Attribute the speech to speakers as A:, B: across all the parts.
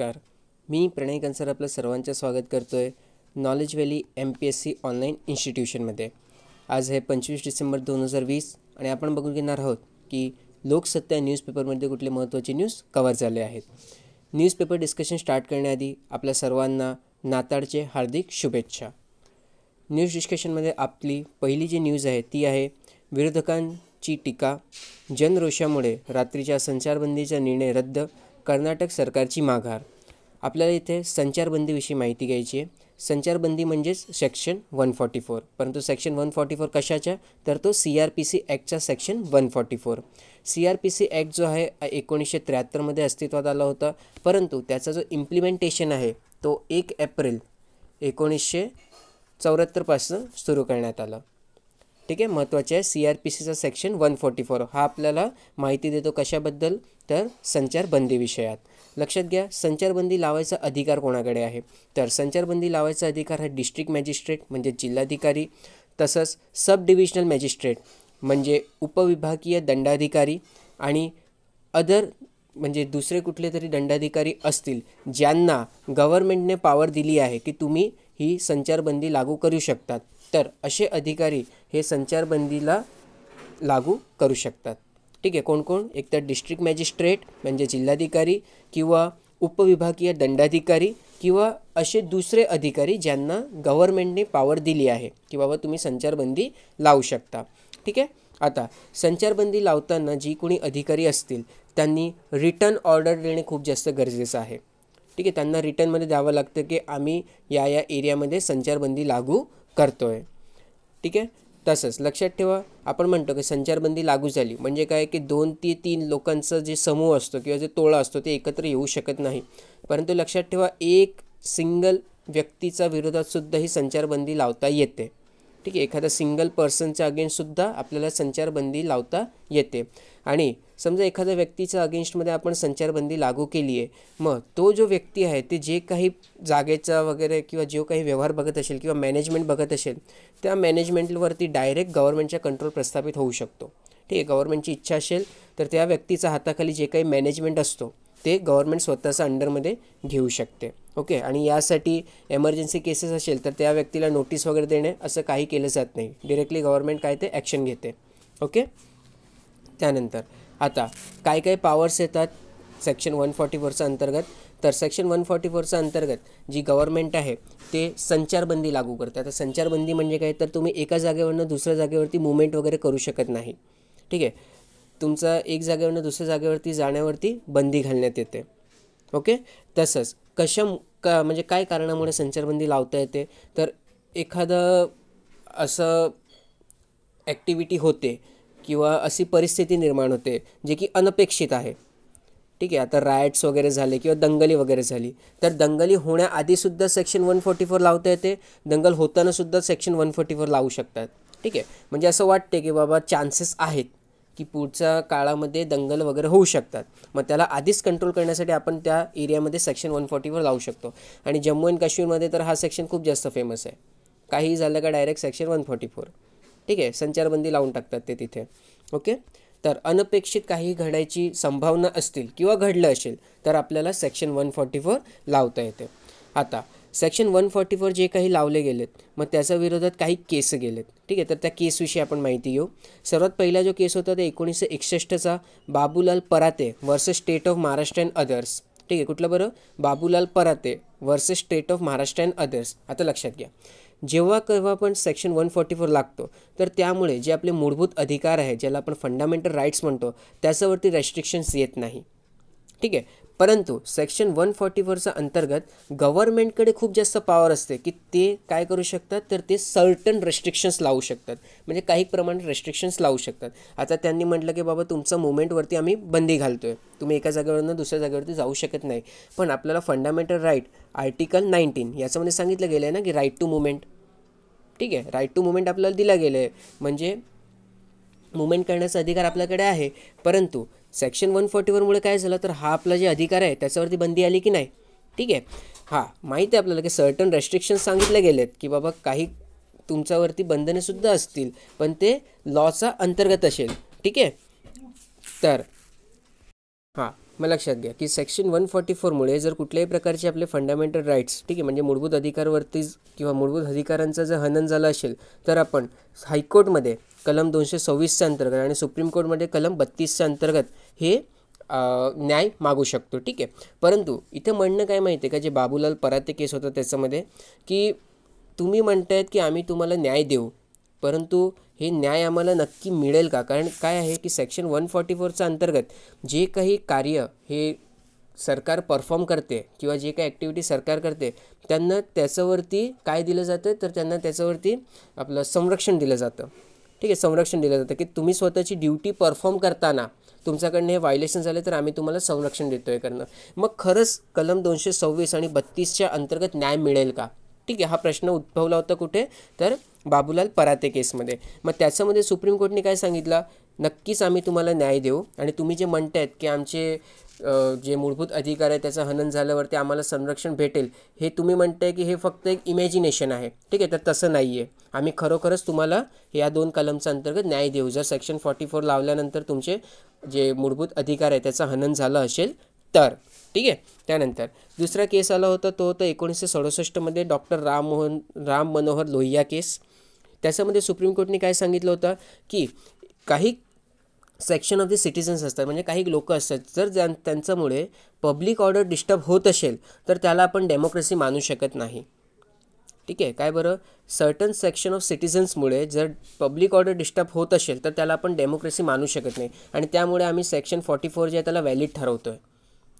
A: नमस्कार. मी प्रणय कंसर आपलं सर्वांचं स्वागत करतो आहे नॉलेज व्हॅली MPSC ऑनलाईन इन्स्टिट्यूशनमध्ये. आज आहे 25 डिसेंबर 2020 आणि आपण बघून घेणार आहोत की लोकसत्ता न्यूजपेपरमध्ये कुठले महत्त्वाचे न्यूज कव्हर झाले आहेत. न्यूजपेपर डिस्कशन स्टार्ट करण्याआधी आपल्या सर्वांना नाताळचे हार्दिक शुभेच्छा. न्यूज डिस्कशनमध्ये आपली पहिली जी न्यूज आहे ती आहे विरोधकांची टीका, जनरोषामुळे रात्रीच्या संचारबंदीचा निर्णय रद्द, कर्नाटक सरकारची माघार. आपल्याला इथे संचारबंदीविषयी माहिती घ्यायची आहे. संचारबंदी म्हणजेच सेक्शन 144, परंतु सेक्शन 144 कशाच्या, तर तो CRPC ॲक्टचा सेक्शन 144. CRPC ॲक्ट जो आहे 1973मध्ये अस्तित्वात आला होता, परंतु त्याचा जो इम्प्लिमेंटेशन आहे तो 1 एप्रिल 1974पासून सुरू करण्यात आला. ठीक आहे, महत्त्वाचे आहे CRPCचा सेक्शन 144 हा आपल्याला माहिती देतो कशाबद्दल, तर संचारबंदी विषयात. लक्षात घ्या, संचारबंदी लावायचा अधिकार कोणाकडे आहे, तर संचारबंदी लावायचा अधिकार हा डिस्ट्रिक्ट मॅजिस्ट्रेट म्हणजे जिल्हाधिकारी, तसंच सब डिव्हिजनल मॅजिस्ट्रेट म्हणजे उपविभागीय दंडाधिकारी आणि अदर म्हणजे दुसरे कुठले तरी दंडाधिकारी असतील ज्यांना गव्हर्नमेंटने पॉवर दिली आहे की तुम्ही ही संचारबंदी लागू करू शकतात, तर असे अधिकारी हे संचारबंदीला लागू करू शकतात. ठीक आहे, कोण कोण, एक तर डिस्ट्रिक्ट मॅजिस्ट्रेट म्हणजे जिल्हाधिकारी किंवा उपविभागीय दंडाधिकारी किंवा असे दुसरे अधिकारी ज्यांना गव्हर्नमेंटने पॉवर दिली आहे की बाबा तुम्ही संचारबंदी लावू शकता. ठीक आहे, आता संचारबंदी लावताना जी कोणी अधिकारी असतील त्यांनी रिटर्न ऑर्डर देणे खूप जास्त गरजेचं आहे. ठीक आहे, त्यांना रिटर्नमध्ये द्यावं लागतं की आम्ही या एरियामध्ये संचारबंदी लागू करतो आहे. ठीक आहे, तसंच लक्षात ठेवा, आपण म्हणतो की संचारबंदी लागू झाली म्हणजे काय की 2 ते 3 लोकांचा जे समूह असतो किंवा जे टोळा असतो ते एकत्र येऊ शकत नाही, परंतु लक्षात ठेवा एक सिंगल व्यक्तीचा विरोधातसुद्धा ही संचारबंदी लावता येते. ठीक आहे, एखादा सिंगल पर्सनच्या अगेन्स्टसुद्धा आपल्याला संचारबंदी लावता येते. आणि समजा एखाद्या व्यक्तीच्या अगेन्स्टमध्ये आपण संचारबंदी लागू केली आहे, मग तो जो व्यक्ती आहे ते जे काही जागेचा वगैरे किंवा जो काही व्यवहार बघत असेल किंवा मॅनेजमेंट बघत असेल त्या मॅनेजमेंटवरती डायरेक्ट गव्हर्नमेंटच्या कंट्रोल प्रस्थापित होऊ शकतो. ठीक आहे, गव्हर्नमेंटची इच्छा असेल तर त्या व्यक्तीच्या हाताखाली जे काही मॅनेजमेंट असतो ते गव्हर्नमेंट स्वतःचा अंडरमध्ये घेऊ शकते. ओके, आणि यासाठी एमर्जन्सी केसेस असेल तर त्या व्यक्तीला नोटीस वगैरे देणे असं काही केलं जात नाही, डिरेक्टली गव्हर्नमेंट काय ते ॲक्शन घेते. ओके, त्यानंतर आता काय काय पॉवर्स येतात सेक्शन 144च्या अंतर्गत, तर सेक्शन 144च्या अंतर्गत जी गव्हर्नमेंट आहे ते संचारबंदी लागू करते. आता संचारबंदी म्हणजे काय, तर तुम्ही एका जागेवरनं दुसऱ्या जागेवरती मुवमेंट वगैरे करू शकत नाही. ठीक आहे, तुमचा एक जागेवरनं दुसऱ्या जागेवरती जाण्यावरती बंदी घालण्यात येते. ओके, तसंच म्हणजे काय कारणामुळे संचारबंदी लावता येते, तर एखादं असं ॲक्टिव्हिटी होते किंवा अशी परिस्थिती निर्माण होते जे की अनपेक्षित आहे. ठीक आहे, आता रायट्स वगैरे झाले किंवा दंगली वगैरे झाली तर दंगली होण्याआधीसुद्धा सेक्शन 144 लावता येते, दंगल होतानासुद्धा सेक्शन 144 लावू शकतात. ठीक आहे, म्हणजे असं वाटते की बाबा चान्सेस आहेत की पुढच्या काळामध्ये दंगल वगैरे होऊ शकतात, मग त्याला आधीच कंट्रोल करण्यासाठी आपण त्या एरियामध्ये सेक्शन 144 लावू शकतो. आणि जम्मू अँड काश्मीरमध्ये तर हा सेक्शन खूप जास्त फेमस आहे. काही झालं का डायरेक्ट सेक्शन 144. ठीक आहे, संचारबंदी लावून टाकतात ते तिथे. ओके, तर अनपेक्षित काही घडायची संभावना असतील किंवा घडलं असेल तर आपल्याला सेक्शन 144 लावता येते. आता सेक्शन 144 जे काही लावले गेलेत मग त्याच्या विरोधात काही केस गेलेत. ठीक आहे, तर त्या केसविषयी आपण माहिती घेऊ. सर्वात पहिला जो केस होता ते 1961चा Babulal Parate versus state of Maharashtra and others. ठीक आहे, कुठलं बरं, Babulal Parate versus state of Maharashtra and others. आता लक्षात घ्या, जेव्हा केव्हा पण सेक्शन 144 लागतो तर त्यामुळे जे आपले मूलभूत अधिकार आहे ज्याला आपण फंडामेंटल राईट्स म्हणतो त्याच्यावरती रेस्ट्रिक्शन्स येत नाही. ठीक आहे, परंतु सेक्शन 144च्या अंतर्गत गव्हर्नमेंटकडे खूप जास्त पॉवर असते की ते काय करू शकतात, तर ते सर्टन रेस्ट्रिक्शन्स लावू शकतात, म्हणजे काही प्रमाणात रेस्ट्रिक्शन्स लावू शकतात. आता त्यांनी म्हटलं की बाबा तुमचं मुवमेंटवरती आम्ही बंदी घालतो आहे, तुम्ही एका जागेवरनं दुसऱ्या जागेवरती जाऊ शकत नाही, पण आपल्याला फंडामेंटल राईट आर्टिकल 19 याच्यामध्ये सांगितलं गेलं आहे ना की राईट टू मुवमेंट. ठीक आहे, राईट टू मुवमेंट आपल्याला दिला गेलं आहे, म्हणजे मुवमेंट करण्याचा अधिकार आपल्याकडे आहे. परंतु सेक्शन 144मुळे काय झालं, तर हा आपला जे अधिकार आहे त्याच्यावरती बंदी आली की नाही. ठीक आहे, हां माहिती आहे आपल्याला की सर्टन रेस्ट्रिक्शन्स सांगितले गेलेत की बाबा काही तुमच्यावरती बंधनेसुद्धा असतील पण ते लॉचा अंतर्गत असेल. ठीक आहे, तर हां मग लक्षात घ्या की सेक्शन 144मुळे जर कुठल्याही प्रकारचे आपले फंडामेंटल राईट्स, ठीक आहे, म्हणजे मूलभूत अधिकारावरती किंवा मूलभूत अधिकारांचं जर हनन झालं असेल तर आपण हायकोर्टमध्ये कलम 226च्या अंतर्गत आणि सुप्रीम कोर्टमध्ये कलम 32च्या अंतर्गत हे न्याय मागू शकतो. ठीक आहे. परंतु इथं म्हणणं काय माहिती आहे का, जे बाबूलाल पराते केस होतं त्याच्यामध्ये, की तुम्ही म्हणतायत की आम्ही तुम्हाला न्याय देऊ, परंतु हे न्याय आम्हाला नक्की मिळेल का? कारण काय आहे की सेक्शन 144च्या अंतर्गत जे काही कार्य हे सरकार परफॉर्म करते किंवा जे काही ॲक्टिव्हिटी सरकार करते त्यांना त्याच्यावरती काय दिलं जातं, तर त्यांना त्याच्यावरती आपलं संरक्षण दिलं जातं. ठीक आहे, संरक्षण दिलं जातं की तुम्ही स्वतःची ड्युटी परफॉर्म करताना तुमच्याकडनं हे व्हायलेशन झाले तर आम्ही तुम्हाला संरक्षण देतो आहे करणं. मग खरंच कलम 226 आणि 32च्या अंतर्गत न्याय मिळेल का? ठीक आहे, हा प्रश्न उद्भवला होता कुठे, तर बाबूलाल पराते केसमध्ये. मग त्याच्यामध्ये सुप्रीम कोर्टने काय सांगितलं, नक्कीच आम्ही तुम्हाला न्याय देऊ आणि तुम्ही जे म्हणतायत की आमचे जे मूलभूत अधिकार आहे त्याचं हनन झाल्यावरती आम्हाला संरक्षण भेटेल, हे तुम्ही म्हणताय की हे फक्त एक इमॅजिनेशन आहे. ठीक आहे, तर तसं नाही आहे. आम्ही खरोखरच तुम्हाला या 2 कलमच्या अंतर्गत न्याय देऊ जर सेक्शन 44 लावल्यानंतर तुमचे जे मूलभूत अधिकार आहे त्याचं हनन झालं असेल तर. ठीक आहे. त्यानंतर दुसरा केस आला होता तो होता 1967मध्ये डॉक्टर राम मनोहर लोहिया केस. त्याच्यामध्ये सुप्रीम कोर्टने काय सांगितलं होतं की काही सेक्शन ऑफ द सिटिझन्स असतात, म्हणजे काही लोक असतात, जर त्यांच्यामुळे पब्लिक ऑर्डर डिस्टर्ब होत असेल तर त्याला आपण डेमोक्रेसी मानू शकत नाही. ठीक आहे, काय बरं, सर्टन सेक्शन ऑफ सिटिझन्समुळे जर पब्लिक ऑर्डर डिस्टर्ब होत असेल तर त्याला आपण डेमोक्रेसी मानू शकत नाही आणि त्यामुळे आम्ही सेक्शन 44 जे आहे त्याला व्हॅलिड ठरवतो आहे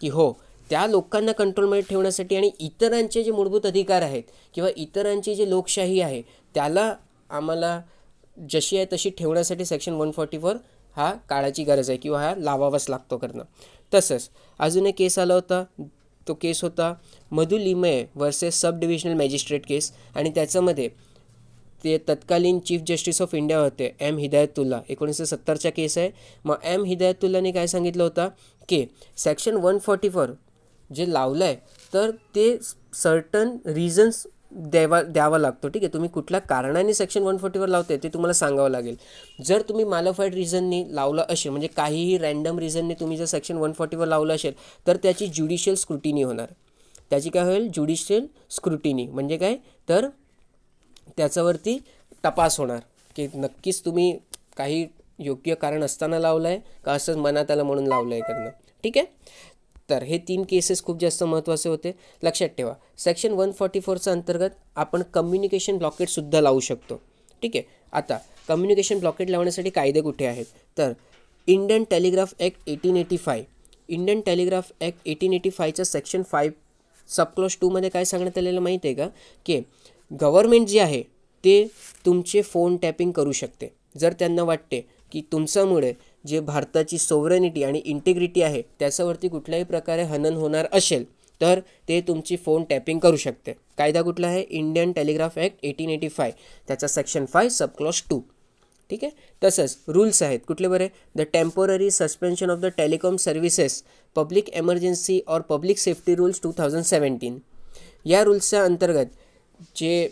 A: की हो, त्या लोकांना कंट्रोलमध्ये ठेवण्यासाठी आणि इतरांचे जे मूलभूत अधिकार आहेत किंवा इतरांची जी लोकशाही आहे त्याला आम्हाला जशी आहे तशी ठेवण्यासाठी सेक्शन 144 हा काळाची गरज आहे किंवा हा लावावाच लागतो करणं. तसंच अजून एक केस आला होता, तो केस होता Madhu Limaye versus sub divisional magistrate case आणि त्याच्यामध्ये ते तत्कालीन चीफ जस्टिस ऑफ इंडिया होते एम हिदायतुल्ला. 1970चा केस आहे. मग एम हिदायतुल्लाने काय सांगितलं होतं की सेक्शन 144 जे लावलं आहे तर ते सर्टन रिझन्स द्यावा लागतो. ठीक आहे, तुम्ही कुठल्या कारणाने सेक्शन 144 लावते ते तुम्हाला सांगावं लागेल. जर तुम्ही मॅलिफाईड रिझननी लावलं असेल, म्हणजे काहीही रँडम रिझनने तुम्ही जर सेक्शन 144 लावलं असेल तर त्याची ज्युडिशियल स्क्रुटिनी होणार. त्याची काय होईल, ज्युडिशियल स्क्रुटिनी म्हणजे काय, तर त्याच्यावरती तपास होणार की नक्कीच तुम्ही काही योग्य कारण असताना लावलं आहे का असंच मनात आलं म्हणून लावलं आहे करणं. ठीक आहे, तर हे 3 केसेस खूप जास्त महत्त्वाचे होते. लक्षात ठेवा, सेक्शन 144च्या अंतर्गत आपण कम्युनिकेशन ब्लॉकेटसुद्धा लावू शकतो. ठीक आहे, आता कम्युनिकेशन ब्लॉकेट लावण्यासाठी कायदे कुठे आहेत, तर Indian telegraph act 1885. Indian telegraph act 1885च्या सेक्शन 5 सबक्लॉज 2मध्ये काय सांगण्यात आलेलं माहीत आहे का, की गव्हर्मेंट जे आहे ते तुमचे फोन टॅपिंग करू शकते जर त्यांना वाटते की तुमच्यामुळे जे भारताची सोव्हरेनिटी आणि इंटिग्रिटी आहे त्याच्यावरती कुठल्याही प्रकारे हनन होणार असेल तर ते तुमची फोन टॅपिंग करू शकते. कायदा कुठला आहे, इंडियन टेलिग्राफ ॲक्ट 1885, त्याचा सेक्शन 5 सबक्लॉज 2. ठीक आहे, तसंच रूल्स आहेत कुठले बरे, the temporary suspension of the telecom services public emergency और पब्लिक सेफ्टी रूल्स 2017. या रूल्सच्या अंतर्गत जे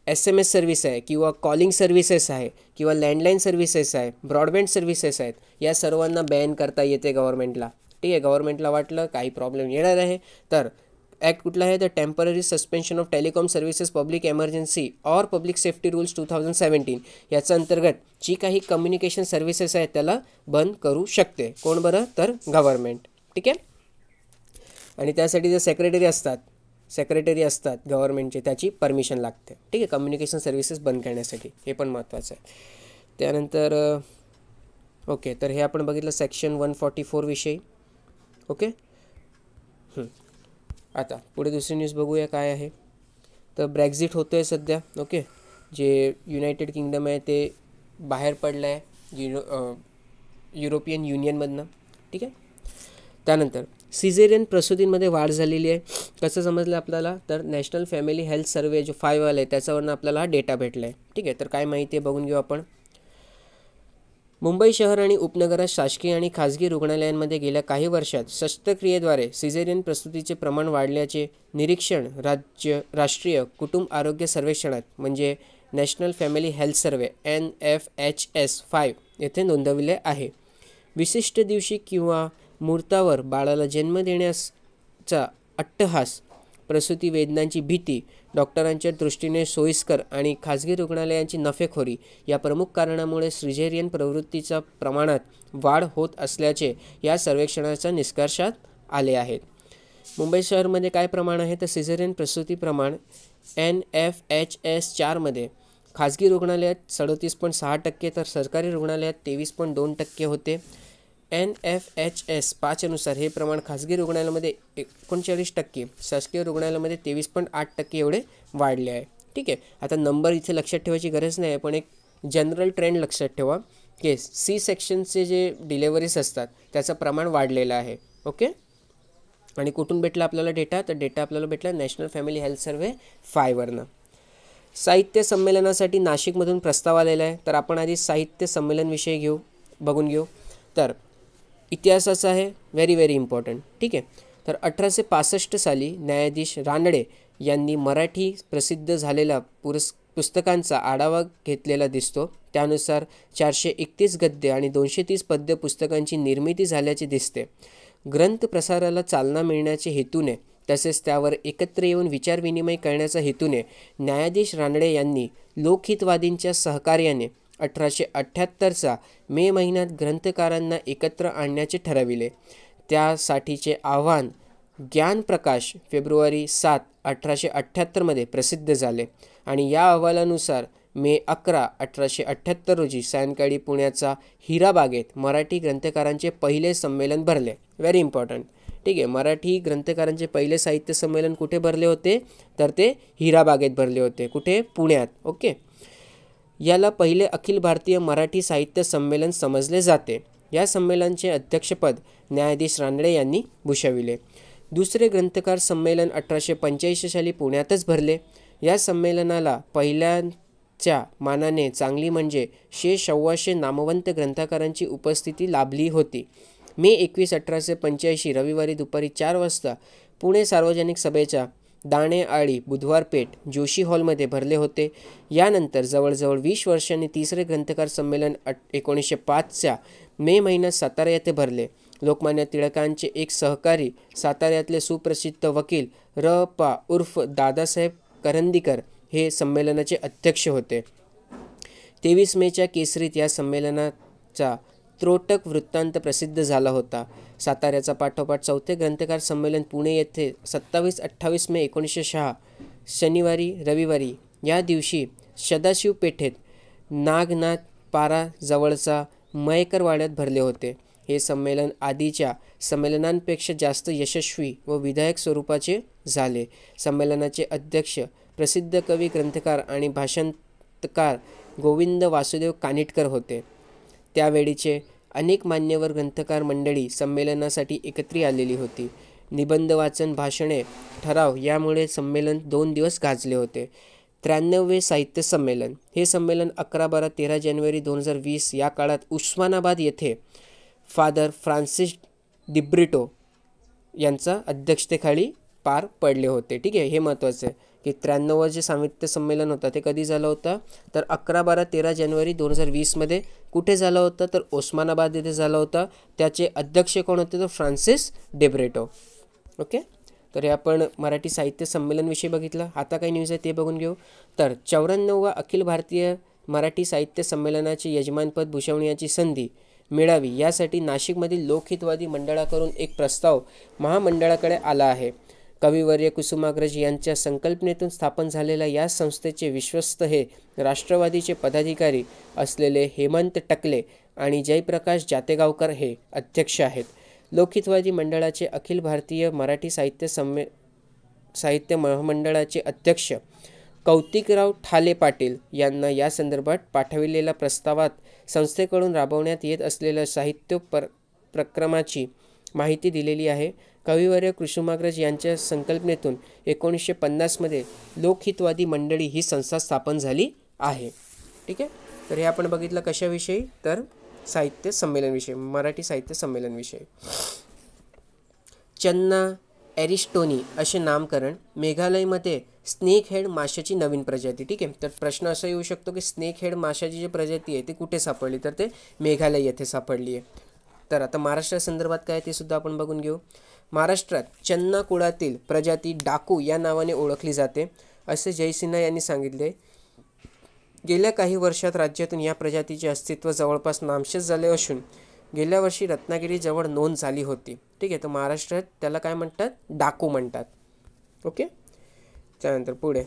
A: SMS सर्व्हिस आहे किंवा कॉलिंग सर्व्हिसेस आहे किंवा लँडलाईन सर्व्हिसेस आहे, ब्रॉडबँड सर्व्हिसेस आहेत, या सर्वांना बॅन करता येते गव्हर्नमेंटला. ठीक आहे, गव्हर्नमेंटला वाटलं काही प्रॉब्लेम येणार आहे तर ॲक्ट कुठला आहे, the temporary suspension of telecom services public emergency और पब्लिक सेफ्टी रूल्स 2017 याच्या अंतर्गत जी काही कम्युनिकेशन सर्व्हिसेस आहेत त्याला बंद करू शकते. कोण बरं, तर गव्हर्नमेंट. ठीक आहे, आणि त्यासाठी जे सेक्रेटरी असतात गव्हर्नमेंटचे त्याची परमिशन लागते. ठीक आहे, कम्युनिकेशन सर्व्हिसेस बंद करण्यासाठी, हे पण महत्त्वाचं आहे. त्यानंतर ओके, तर हे आपण बघितलं सेक्शन 144 विषयी. ओके, आता पुढे दुसरी न्यूज बघूया काय आहे. तर ब्रेक्झिट होतो आहे सध्या. ओके, जे युनायटेड किंगडम आहे ते बाहेर पडलं आहे युरोपियन युनियनमधनं. ठीक आहे, त्यानंतर सिझेरियन प्रसूतींमध्ये वाढ झालेली आहे. कसं समजलं आपल्याला, तर नॅशनल फॅमिली हेल्थ सर्वे जो 5 आला आहे त्याच्यावरनं आपल्याला हा डेटा भेटला आहे. ठीक आहे, तर काय माहिती आहे बघून घेऊ आपण. मुंबई शहर आणि उपनगरात शासकीय आणि खाजगी रुग्णालयांमध्ये गेल्या काही वर्षात शस्त्रक्रियेद्वारे सिझेरियन प्रसूतीचे प्रमाण वाढल्याचे निरीक्षण राष्ट्रीय कुटुंब आरोग्य सर्वेक्षणात म्हणजे national family health survey NFHS 5 येथे नोंदविले आहे. विशिष्ट दिवशी किंवा मुहूर्तावर बाळाला जन्म देण्याचा अट्टहास, प्रसूती वेदनांची भीती, डॉक्टरांच्या दृष्टीने सोयीस्कर आणि खाजगी रुग्णालयांची नफेखोरी या प्रमुख कारणामुळे सिझेरियन प्रवृत्तीच्या प्रमाणात वाढ होत असल्याचे या सर्वेक्षणाच्या निष्कर्षात आले आहेत. मुंबई शहरमध्ये काय प्रमाण आहे तर सिझेरियन प्रसूती प्रमाण NFHS 4मध्ये खाजगी रुग्णालयात 37.6% तर सरकारी रुग्णालयात 23.2% होते. NFHS 5 अनुसार हे प्रमाण खाजगी रुग्णालयामध्ये 39%, शासकीय रुग्णालयामध्ये 23.8% एवढे वाढले आहे. ठीक आहे. आता नंबर इथे लक्षात ठेवायची गरज नाही आहे, पण एक जनरल ट्रेंड लक्षात ठेवा की सी सेक्शनचे जे डिलेवरीज असतात त्याचं प्रमाण वाढलेलं आहे. ओके. आणि कुठून भेटला आपल्याला डेटा तर डेटा आपल्याला भेटला नॅशनल फॅमिली हेल्थ सर्व्हे 5वरनं. साहित्य संमेलनासाठी नाशिकमधून प्रस्ताव आलेला आहे. तर आपण आधी साहित्य संमेलनविषयी बघून घेऊ. तर इतिहासाचा आहे, व्हेरी व्हेरी इम्पॉर्टंट. ठीक आहे. तर 1865 साली न्यायाधीश रानडे यांनी मराठी प्रसिद्ध झालेल्या पुस्तकांचा आढावा घेतलेला दिसतो. त्यानुसार 431 गद्य आणि 230 पद्य पुस्तकांची निर्मिती झाल्याचे दिसते. ग्रंथ प्रसाराला चालना मिळण्याच्या हेतूने तसेच त्यावर एकत्र येऊन विचारविनिमय करण्याच्या हेतूने न्यायाधीश रानडे यांनी लोकहितवादींच्या सहकार्याने 1878चा मे महिन्यात ग्रंथकारांना एकत्र आणण्याचे ठरविले. त्यासाठीचे आव्हान ज्ञानप्रकाश फेब्रुवारी 7, 1878मध्ये प्रसिद्ध झाले आणि या अहवालानुसार मे 11, 1878 रोजी सायंकाळी पुण्याचा हिराबागेत मराठी ग्रंथकारांचे पहिले संमेलन भरले. Very important. ठीक आहे. मराठी ग्रंथकारांचे पहिले साहित्य संमेलन कुठे भरले होते तर ते हिराबागेत भरले होते. कुठे? पुण्यात. ओके. याला पहिले अखिल भारतीय मराठी साहित्य संमेलन समजले जाते. या संमेलनाचे अध्यक्षपद न्यायाधीश रानडे यांनी भूषविले. दुसरे ग्रंथकार संमेलन 1885 साली पुण्यातच भरले. या संमेलनाला पहिल्याच्या मानाने चांगली म्हणजे 100-125 नामवंत ग्रंथकारांची उपस्थिती लाभली होती. मे 21, 1885 रविवारी दुपारी 4 वाजता पुणे सार्वजनिक सभेच्या दाणेआळी बुधवार पेठ जोशी हॉलमध्ये भरले होते. यानंतर जवळजवळ 20 वर्षांनी तिसरे ग्रंथकार संमेलन 1905च्या मे महिन्यात सातारा येथे भरले. लोकमान्य टिळकांचे एक सहकारी साताऱ्यातले सुप्रसिद्ध वकील र.पा. उर्फ दादासाहेब करंदीकर हे संमेलनाचे अध्यक्ष होते. 23 मेच्या केसरीत या संमेलनाचा त्रोटक वृत्तांत प्रसिद्ध झाला होता. साताऱ्याचा पाठोपाठ चौथे ग्रंथकार संमेलन पुणे येथे 27-28 मे 1906 शनिवारी रविवारी या दिवशी सदाशिव पेठेत नागनाथ पारा जवळचा मयेकरवाड्यात भरले होते. हे संमेलन आधीच्या संमेलनांपेक्षा जास्त यशस्वी व विधायक स्वरूपाचे झाले. संमेलनाचे अध्यक्ष प्रसिद्ध कवी, ग्रंथकार आणि भाषांतकार गोविंद वासुदेव कानिटकर होते. त्यावेळीचे अनेक मान्यवर ग्रंथकार मंडळी संमेलनासाठी एकत्री आलेली होती. निबंध वाचन, भाषणे, ठराव यामुळे संमेलन 2 दिवस गाजले होते. 93वे साहित्य संमेलन. हे संमेलन 11, 12, 13 जानेवारी 2020 या काळात उस्मानाबाद येथे फादर फ्रान्सिस डिब्रिटो यांच्या अध्यक्षतेखाली पार पडले होते. ठीक आहे. हे महत्त्वाचं आहे की 93वे जे साहित्य संमेलन होतं ते कधी झालं होतं तर 11, 12, 13 जानेवारी 2020मध्ये. कुठे झालं होतं तर उस्मानाबाद येथे झालं होतं. त्याचे अध्यक्ष कोण होते तर फ्रान्सिस डिब्रिटो. ओके. तर हे आपण मराठी साहित्य संमेलनविषयी बघितलं. आता काही न्यूज आहे ते बघून घेऊ. तर 94वा अखिल भारतीय मराठी साहित्य संमेलनाचे यजमानपद भूषवण्याची संधी मिळावी यासाठी नाशिकमधील लोकहितवादी मंडळाकडून एक प्रस्ताव महामंडळाकडे आला आहे. कविवर्य कुसुमाग्रज यांच्या संकल्पनेतून स्थापन झालेल्या या संस्थेचे विश्वस्त हे राष्ट्रवादीचे पदाधिकारी असलेले हेमंत टकले आणि जयप्रकाश जातेगावकर हे अध्यक्ष आहेत. लोकहितवादी मंडळाचे अखिल भारतीय मराठी साहित्य महामंडळाचे अध्यक्ष कौतिकराव ठाले पाटील यांना या संदर्भात पाठविलेल्या प्रस्तावात संस्थेकडून राबवण्यात येत असलेल्या साहित्य प्रक्रमाची माहिती दिलेली आहे. कविवर्य कुसुमाग्रज यांच्या संकल्पनेतून 1950मध्ये लोकहितवादी मंडळी ही संस्था स्थापन झाली आहे. ठीक आहे. तर हे आपण बघितलं कशाविषयी तर साहित्य संमेलनविषयी, मराठी साहित्य संमेलनविषयी. चन्ना एरिस्टोनी असे नामकरण. मेघालयमध्ये स्नेक हेड माशाची नवीन प्रजाती. ठीक आहे. तर प्रश्न असा येऊ शकतो की स्नेक हेड माशाची जी प्रजाती आहे ती कुठे सापडली तर ते मेघालय येथे सापडली आहे. तर आता महाराष्ट्रा संदर्भात काय ते सुद्धा आपण बघून घेऊ. महाराष्ट्रात चन्ना कुळातील प्रजाती डाकू या नावाने ओळखली जाते असे जयसिन्हा यांनी सांगितले. गेल्या काही वर्षात राज्यातून या प्रजातीचे अस्तित्व जवळपास नामशेष झाले असून गेल्या वर्षी रत्नागिरीजवळ नोंद झाली होती. ठीक आहे, तर महाराष्ट्रात त्याला काय म्हणतात, डाकू म्हणतात. ओके, त्यानंतर पुढे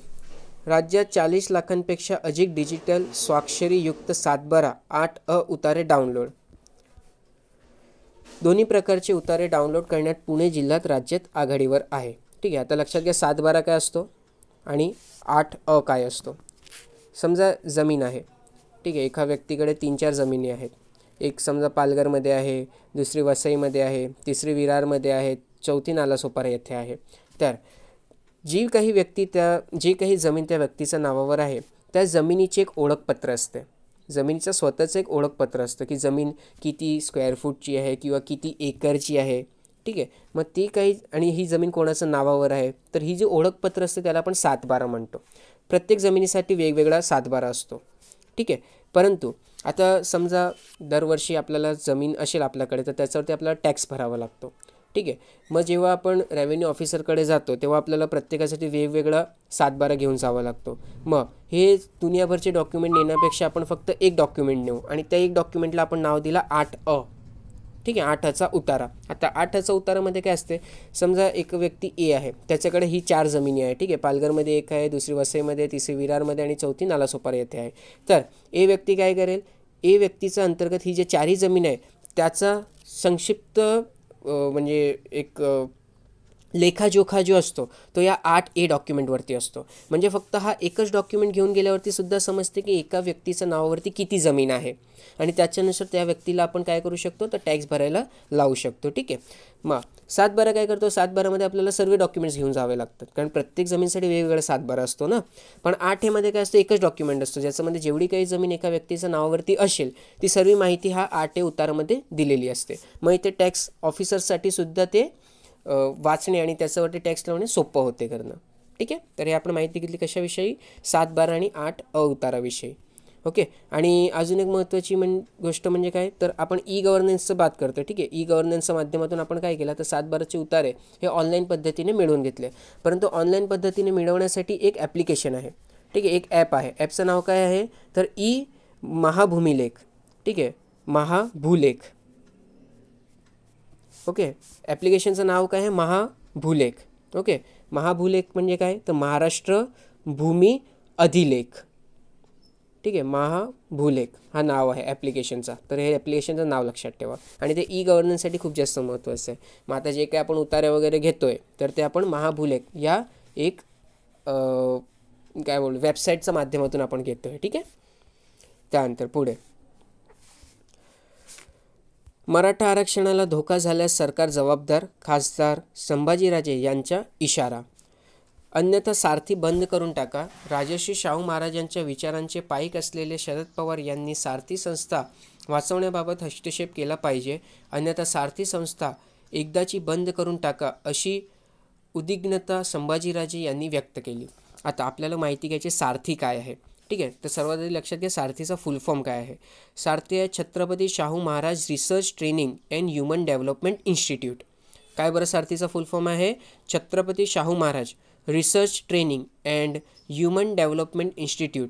A: राज्यात 40 लाखांपेक्षा अधिक डिजिटल स्वाक्षरीयुक्त 7/12 8 उतारे डाउनलोड. दोन्ही प्रकारचे उतारे डाउनलोड करण्यात पुणे जिल्ह्यात राज्यात आघाडीवर आहे. ठीक आहे, आता लक्षात घ्या 7/12 काय असतो आणि 8 काय असतो. समजा जमीन आहे. ठीक आहे, एका व्यक्तीकडे 3-4 जमिनी आहेत. एक समजा पालघरमध्ये आहे, दुसरी वसईमध्ये आहे, तिसरी विरारमध्ये आहे, चौथी नालासोपारा येथे आहे. तर जी काही जमीन त्या व्यक्तीच्या नावावर आहे त्या जमिनीचे एक ओळखपत्र असते. जमिनीचं स्वतःचं एक ओळखपत्र असतं की जमीन किती स्क्वेअर फूटची आहे किंवा किती एकरची आहे. ठीक आहे, मग ती काही आणि ही जमीन कोणाचं नावावर आहे तर ही जी ओळखपत्र असते त्याला आपण 7/12 म्हणतो. प्रत्येक जमिनीसाठी वेगवेगळा 7/12 असतो. ठीक आहे, परंतु आता समजा दरवर्षी आपल्याला जमीन असेल आपल्याकडे तर त्याच्यावरती आपल्याला टॅक्स भरावा लागतो. ठीक आहे, मग जेव्हा आपण रेव्हेन्यू ऑफिसरकडे जातो तेव्हा आपल्याला प्रत्येकासाठी वेगवेगळा 7/12 घेऊन जावा लागतो. मग हे दुनियाभरचे डॉक्युमेंट नेण्यापेक्षा आपण फक्त एक डॉक्युमेंट नेऊ आणि त्या एक डॉक्युमेंटला आपण नाव दिला 8 ठीक आहे, 8चा उतारा. आता 8चा उतारामध्ये काय असते, समजा एक व्यक्ती ए आहे, त्याच्याकडे ही 4 जमिनी आहे. ठीक आहे, पालघरमध्ये एक आहे, दुसरी वसईमध्ये, तिसरी विरारमध्ये आणि चौथी नालासोपारा येथे आहे. तर ए व्यक्ती काय करेल, ए व्यक्तीचा अंतर्गत ही जे 4ही जमीन आहे त्याचा संक्षिप्त म्हणजे एक लेखाजोखा जो असतो तो या 8A डॉक्युमेंटवरती असतो. म्हणजे फक्त हा एकच डॉक्युमेंट घेऊन गेल्यावरती सुद्धा समजते की एका व्यक्तीच्या नावावरती किती जमीन आहे आणि त्याच्यानुसार त्या व्यक्तीला आपण काय करू शकतो तर टॅक्स भरायला लावू शकतो. ठीक आहे, मग 7/12 काय करतो, 7/12मध्ये आपल्याला सर्व डॉक्युमेंट्स घेऊन जावे लागतात कारण प्रत्येक जमीनसाठी वेगवेगळा 7/12 असतो ना. पण 8A काय असतं, एकच डॉक्युमेंट असतो ज्याच्यामध्ये जेवढी काही जमीन एका व्यक्तीच्या नावावरती असेल ती सर्व माहिती हा 8A उतारामध्ये दिलेली असते. मग इथे टॅक्स ऑफिसरसाठी सुद्धा ते वाचणे आणि त्याच्यावरती टॅक्स लावणे सोपं होते करणं. ठीक आहे, तर हे आपण माहिती घेतली कशाविषयी, 7/12 आणि 8 उताराविषयी. ओके, आणि अजून एक महत्त्वाची गोष्ट म्हणजे काय तर आपण ई गव्हर्नन्सचं बात करतो. ठीक आहे, ई गव्हर्नन्सच्या माध्यमातून आपण काय केलं तर 7/12चे उतारे हे ऑनलाईन पद्धतीने मिळवून घेतले. परंतु ऑनलाईन पद्धतीने मिळवण्यासाठी एक ॲप्लिकेशन आहे. ठीक आहे, एक ॲप आहे. ॲपचं नाव काय आहे तर ई महाभूमिलेख. ठीक आहे, महाभूलेख. ओके, ॲप्लिकेशनचं नाव काय आहे, महाभूलेख. ओके, महाभूलेख म्हणजे काय तर महाराष्ट्र भूमी अधिलेख. ठीक आहे, महाभूलेख हा नाव आहे ॲप्लिकेशनचा. तर हे ॲप्लिकेशनचं नाव लक्षात ठेवा आणि ते ई गव्हर्नन्ससाठी खूप जास्त महत्त्वाचं आहे. मग आता जे काही आपण उतारे वगैरे घेतो आहे तर ते आपण महाभूलेख या एक काय बोलू वेबसाईटच्या माध्यमातून आपण घेतो आहे. ठीक आहे, त्यानंतर पुढे मराठा आरक्षणाला धोका झाल्यास सरकार जबाबदार, खासदार संभाजीराजे यांचा इशारा. अन्यथा सारथी बंद करून टाका. राजर्षी शाहू महाराजांच्या विचारांचे पाईक असलेले शरद पवार यांनी सारथी संस्था वाचवण्याबाबत हस्तक्षेप केला पाहिजे, अन्यथा सारथी संस्था एकदाची बंद करून टाका अशी उद्विग्नता संभाजीराजे यांनी व्यक्त केली. आता आपल्याला माहिती घ्यायची सारथी काय आहे. ठीक आहे, तर सर्वात आधी लक्षात घ्या सारथीचा फुल फॉर्म काय आहे. सारथी आहे Chhatrapati Shahu Maharaj research training and human development institute. काय बरं सारथीचा फुल फॉर्म आहे, Chhatrapati Shahu Maharaj research training and human development institute.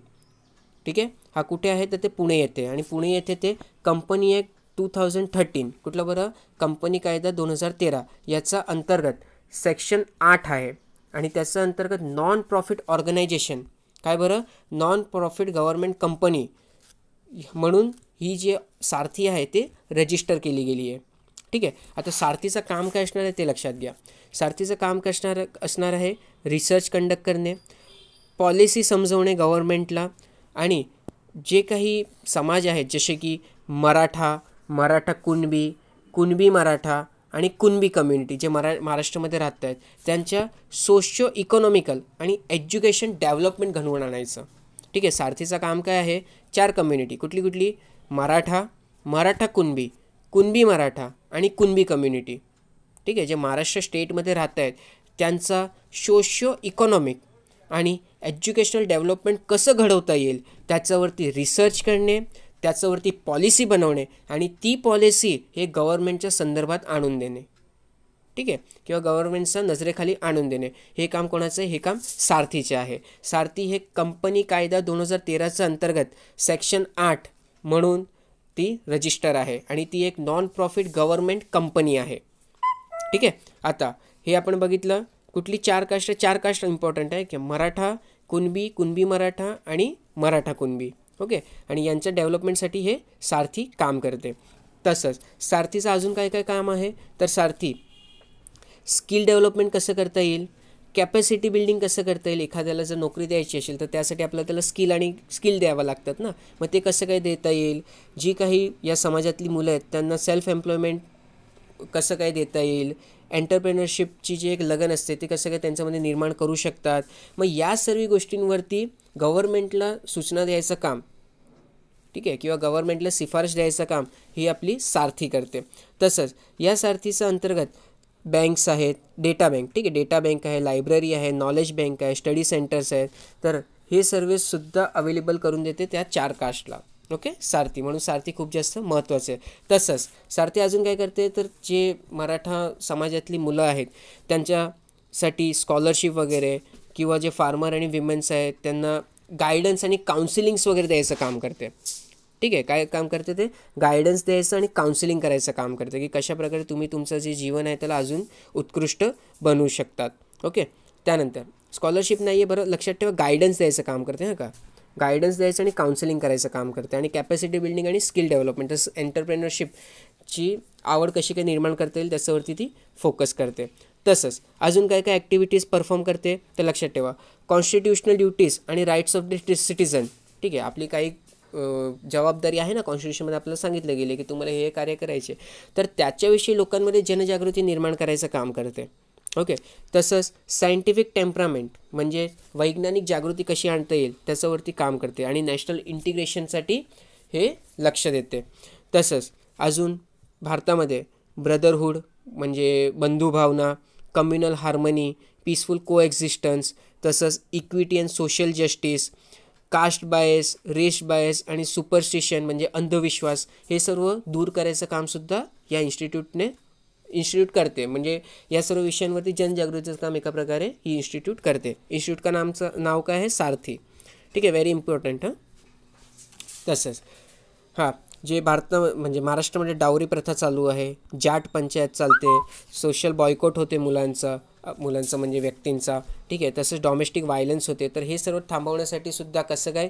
A: ठीक आहे, हा कुठे आहे तर ते पुणे येथे आणि पुणे येथे ते कंपनी ॲक्ट 2013 कुठलं बरं कंपनी कायदा 2013 याचा अंतर्गत सेक्शन 8 आहे आणि त्याच्या अंतर्गत नॉन प्रॉफिट ऑर्गनायझेशन काय बरं नॉन प्रॉफिट गव्हर्नमेंट कंपनी म्हणून ही जी सारथी आहे ते रजिस्टर केली गेली आहे. ठीक आहे, आता सारथीचं काम काय असणार आहे ते लक्षात घ्या. सारथीचं काम असणार आहे रिसर्च कंडक्ट करणे, पॉलिसी समजवणे गव्हर्नमेंटला आणि जे काही समाज आहेत जसे की मराठा कुणबी मराठा आणि कुणबी कम्युनिटी जे महाराष्ट्रामध्ये राहत आहेत त्यांच्या सोशिओ इकॉनॉमिकल आणि एज्युकेशन डेव्हलपमेंट घडवून आणायचं. ठीक आहे, सारथीचं काम काय आहे 4 कम्युनिटी कुठली मराठा कुणबी मराठा आणि कुणबी कम्युनिटी. ठीक आहे, जे महाराष्ट्र स्टेटमध्ये राहत आहेत त्यांचा सोशिओ इकॉनॉमिक आणि एज्युकेशनल डेव्हलपमेंट कसं घडवता येईल त्याच्यावरती रिसर्च करणे, त्याच्यावरती पॉलिसी बनवणे आणि ती पॉलिसी हे गव्हर्नमेंटच्या संदर्भात आणून देणे, ठीक आहे, किंवा गव्हर्नमेंटच्या नजरेखाली आणून देणे, हे काम कोणाचं आहे? हे काम सारथीचे आहे. सारथी हे कंपनी कायदा 2013च्या अंतर्गत सेक्शन 8 म्हणून ती रजिस्टर आहे आणि ती एक नॉन प्रॉफिट गव्हर्नमेंट कंपनी आहे, ठीक आहे. आता हे आपण बघितलं कुठली 4 कास्ट, 4 कास्ट इम्पॉर्टंट आहे की मराठा कुणबी, कुणबी मराठा आणि मराठा कुणबी, ओके. आणि यांच्या डेव्हलपमेंटसाठी हे सारथी काम करते. तसंच सारथीचं अजून काय काय काम आहे? तर सारथी स्किल डेव्हलपमेंट कसं करता येईल, कॅपॅसिटी बिल्डिंग कसं करता येईल. एखाद्याला जर नोकरी द्यायची असेल तर त्यासाठी आपल्याला त्याला स्किल द्यावं लागतात ना, मग ते कसं काय देता येईल. जी काही या समाजातली मुलं आहेत त्यांना सेल्फ एम्प्लॉयमेंट कसं काय देता येईल. एंटरप्रेनरशिपची जी एक लगन असते ती कसं काय त्यांच्यामध्ये निर्माण करू शकतात. मग या सर्व गोष्टींवरती गव्हर्नमेंटला सूचना द्यायचं काम, ठीक आहे, किंवा गव्हर्नमेंटला शिफारस द्यायचं काम ही आपली सारथी करते. तसंच या सारथीच्या अंतर्गत बँक्स आहेत, डेटा बँक, ठीक आहे, डेटा बँक आहे, लायब्ररी आहे, नॉलेज बँक आहे, स्टडी सेंटर्स आहेत. तर हे सर्व्हिससुद्धा अवेलेबल करून देते त्या 4 कास्टला, ओके, सारथी. म्हणून सारथी खूप जास्त महत्त्वाचे आहे. तसंच सारथी अजून काय करते तर जे मराठा समाजातली मुलं आहेत त्यांच्यासाठी स्कॉलरशिप वगैरे, किंवा जे फार्मर आणि विमेन्स आहेत त्यांना गायडन्स आणि काउन्सिलिंग्स वगैरे द्यायचं काम करते, ठीक आहे. काय काम करते ते? गायडन्स द्यायचं आणि काउन्सिलिंग करायचं काम करते की कशाप्रकारे तुम्ही तुमचं जे जीवन आहे त्याला अजून उत्कृष्ट बनवू शकतात, ओके. त्यानंतर स्कॉलरशिप नाही आहे बरं, लक्षात ठेवा, गायडन्स द्यायचं काम करते हां का, गायडन्स द्यायचं आणि काउन्सिलिंग करायचं काम करते. आणि कॅपॅसिटी बिल्डिंग आणि स्किल डेव्हलपमेंट, तसं एंटरप्रेनरशिपची आवड कशी काय निर्माण करता येईल त्याच्यावरती ती फोकस करते. तसंच अजून काय काय ॲक्टिव्हिटीज परफॉर्म करते तर लक्षात ठेवा, कॉन्स्टिट्युशनल ड्युटीज आणि राईट्स ऑफ द सिटिझन, ठीक आहे. आपली काही जबाबदारी आहे ना, कॉन्स्टिट्यूशनमध्ये आपल्याला सांगितलं गेले की तुम्हाला हे कार्य करायचे, तर त्याच्याविषयी लोकांमध्ये जनजागृती निर्माण करायचं काम करते, ओके. तसंच सायंटिफिक टेम्परामेंट म्हणजे वैज्ञानिक जागृती कशी आणता येईल त्याच्यावरती काम करते आणि नॅशनल इंटिग्रेशनसाठी हे लक्ष देते. तसंच अजून भारतामध्ये ब्रदरहूड म्हणजे बंधुभावना, कम्युनल हार्मनी, पीसफुल कोएक्झिस्टन्स, तसंच equity and social justice, caste bias, race bias आणि सुपरस्टिशन म्हणजे अंधविश्वास, हे सर्व दूर करायचं कामसुद्धा या इन्स्टिट्यूट करते. म्हणजे या सर्व विषयांवरती जनजागृतीचं काम एका प्रकारे ही इन्स्टिट्यूट करते. इन्स्टिट्यूट का नाव काय आहे? सारथी, ठीक आहे, व्हेरी इम्पॉर्टंट हां. तसंच हां, जे म्हणजे महाराष्ट्रामध्ये डावरी प्रथा चालू आहे, जाट पंचायत चालते, सोशल बॉयकॉट होते मुलांचा म्हणजे व्यक्तींचा, ठीक आहे. तसंच डॉमेस्टिक व्हायलन्स होते. तर हे सर्व थांबवण्यासाठी सुद्धा कसं काय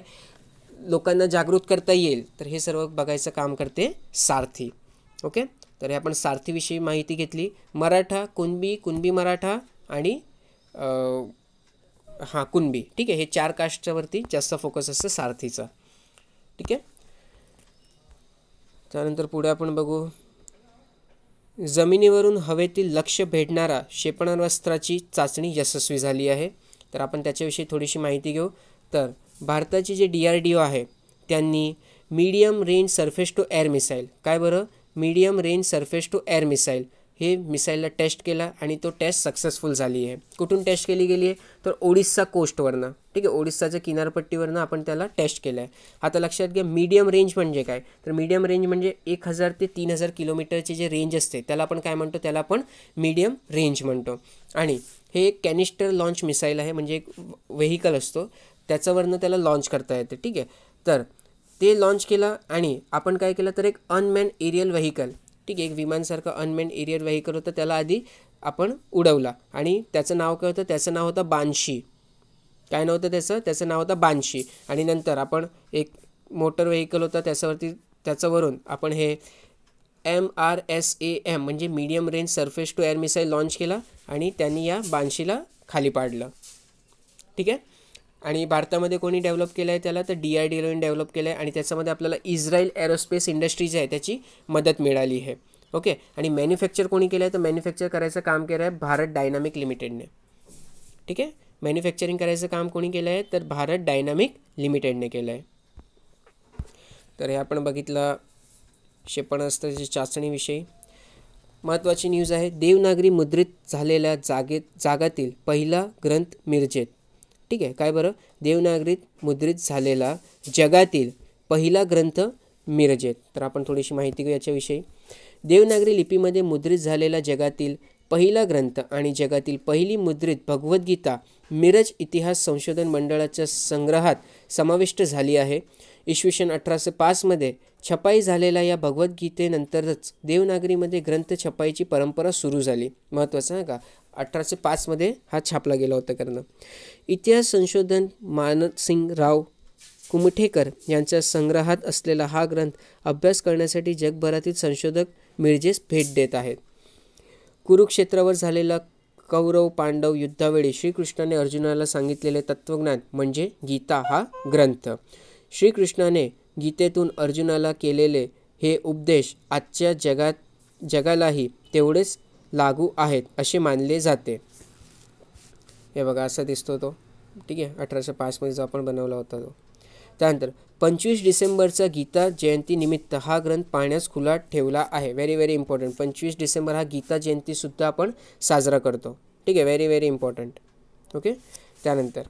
A: लोकांना जागृत करता येईल तर हे सर्व बघायचं काम करते सारथी, ओके. तर हे आपण सारथीविषयी माहिती घेतली. मराठा, कुणबी, कुणबी मराठा आणि कुणबी, ठीक आहे, हे 4 कास्टच्यावरती जास्त फोकस असतं सारथीचा, ठीक आहे. त्यानंतर पुढे आपण बघू, जमिनीवरून हवेतील लक्ष्य भेदणारा क्षेपणास्त्राची चाचणी यशस्वी झाली आहे. तर आपण त्याच्याविषयी थोडीशी माहिती घेऊ. तर भारताची जे DRDO आहे त्यांनी medium range surface to air missile, काय बरं, medium range surface to air missile हे मिसाईलला टेस्ट केला आणि तो टेस्ट सक्सेसफुल झाली आहे. कुठून टेस्ट केली गेली आहे तर ओडिशा कोस्टवरनं, ठीक आहे, ओडिशाच्या किनारपट्टीवरनं आपण त्याला टेस्ट केलं आहे. आता लक्षात घ्या, मीडियम रेंज म्हणजे काय, तर मीडियम रेंज म्हणजे 1000 ते 3000 किलोमीटरची जे रेंज असते त्याला आपण काय म्हणतो, त्याला आपण मीडियम रेंज म्हणतो. आणि हे एक कॅनिस्टर लॉन्च मिसाईल आहे, म्हणजे एक व्हेकल असतो त्याच्यावरनं त्याला लॉन्च करता येते, ठीक आहे. तर ते लॉन्च केलं आणि आपण काय केलं तर एक अनमॅन एरियल व्हेकल, ठीक आहे, एक विमानसारखं अनमॅन एरियल व्हेकल होतं, त्याला आधी आपण उडवला आणि त्याचं नाव काय होतं, त्याचं नाव होतं बानशी. काय नाव होतं त्याचं नाव होतं बानशी. आणि नंतर आपण एक मोटर व्हेकल होता त्याच्यावरून आपण हे MRSAM म्हणजे medium range surface to air missile launch केला आणि त्यांनी या बानशीला खाली पाडलं, ठीक आहे. आणि भारतामध्ये कोणी डेव्हलप केलं आहे त्याला तर DRDOने डेव्हलप केलं आहे आणि त्याच्यामध्ये आपल्याला इस्रायल एरोस्पेस इंडस्ट्रीज आहे त्याची मदत मिळाली आहे, ओके. आणि मॅन्युफॅक्चर कोणी केलं आहे तर मॅन्युफॅक्चर करायचं काम केलं आहे भारत डायनामिक लिमिटेडने, ठीक आहे. मॅन्युफॅक्चरिंग करायचं काम कोणी केलं आहे तर भारत डायनामिक लिमिटेडने केलं आहे. तर हे आपण बघितलं क्षेपणास्त्राची चाचणीविषयी. महत्त्वाची न्यूज आहे, देवनागरी मुद्रित झालेल्या जगातील पहिला ग्रंथ मिरजेत, ठीक आहे. काय बरं, देवनागरीत मुद्रित झालेला जगातील पहिला ग्रंथ मिरजेत. तर आपण थोडीशी माहिती घेऊ याच्याविषयी. देवनागरी लिपीमध्ये मुद्रित झालेला जगातील पहिला ग्रंथ आणि जगातील पहिली मुद्रित भगवद्गीता मिरज इतिहास संशोधन मंडळाच्या संग्रहात समाविष्ट झाली आहे. इसवी सन 1805मध्ये छपाई झालेल्या या भगवद्गीतेनंतरच देवनागरीमध्ये ग्रंथ छपाईची परंपरा सुरू झाली. महत्त्वाचं आहे का, 1805मध्ये हा छापला गेला होता. कारण इतिहास संशोधन मानसिंगराव कुमठेकर यांच्या संग्रहात असलेला हा ग्रंथ अभ्यास करण्यासाठी जगभरातील संशोधक मिरजेस भेट देत आहेत. कुरुक्षेत्रावर झालेला कौरव पांडव युद्धावेळी श्रीकृष्णाने अर्जुनाला सांगितलेले तत्त्वज्ञान म्हणजे गीता हा ग्रंथ. श्रीकृष्णाने गीतेतून अर्जुनाला केलेले हे उपदेश आजच्या जगालाही तेवढेच लागू आहेत असे मानले जाते. हे बघा असा दिसतो तो. ठीक आहे, 1805मध्ये जो आपण बनवला होता तो. त्यानंतर 25 डिसेंबरचा गीता जयंतीनिमित्त हा ग्रंथ पाहण्यास खुला ठेवला आहे. Very very important. 25 डिसेंबर हा गीता जयंतीसुद्धा आपण साजरा करतो. ठीक आहे, व्हेरी व्हेरी इम्पॉर्टंट. ओके. त्यानंतर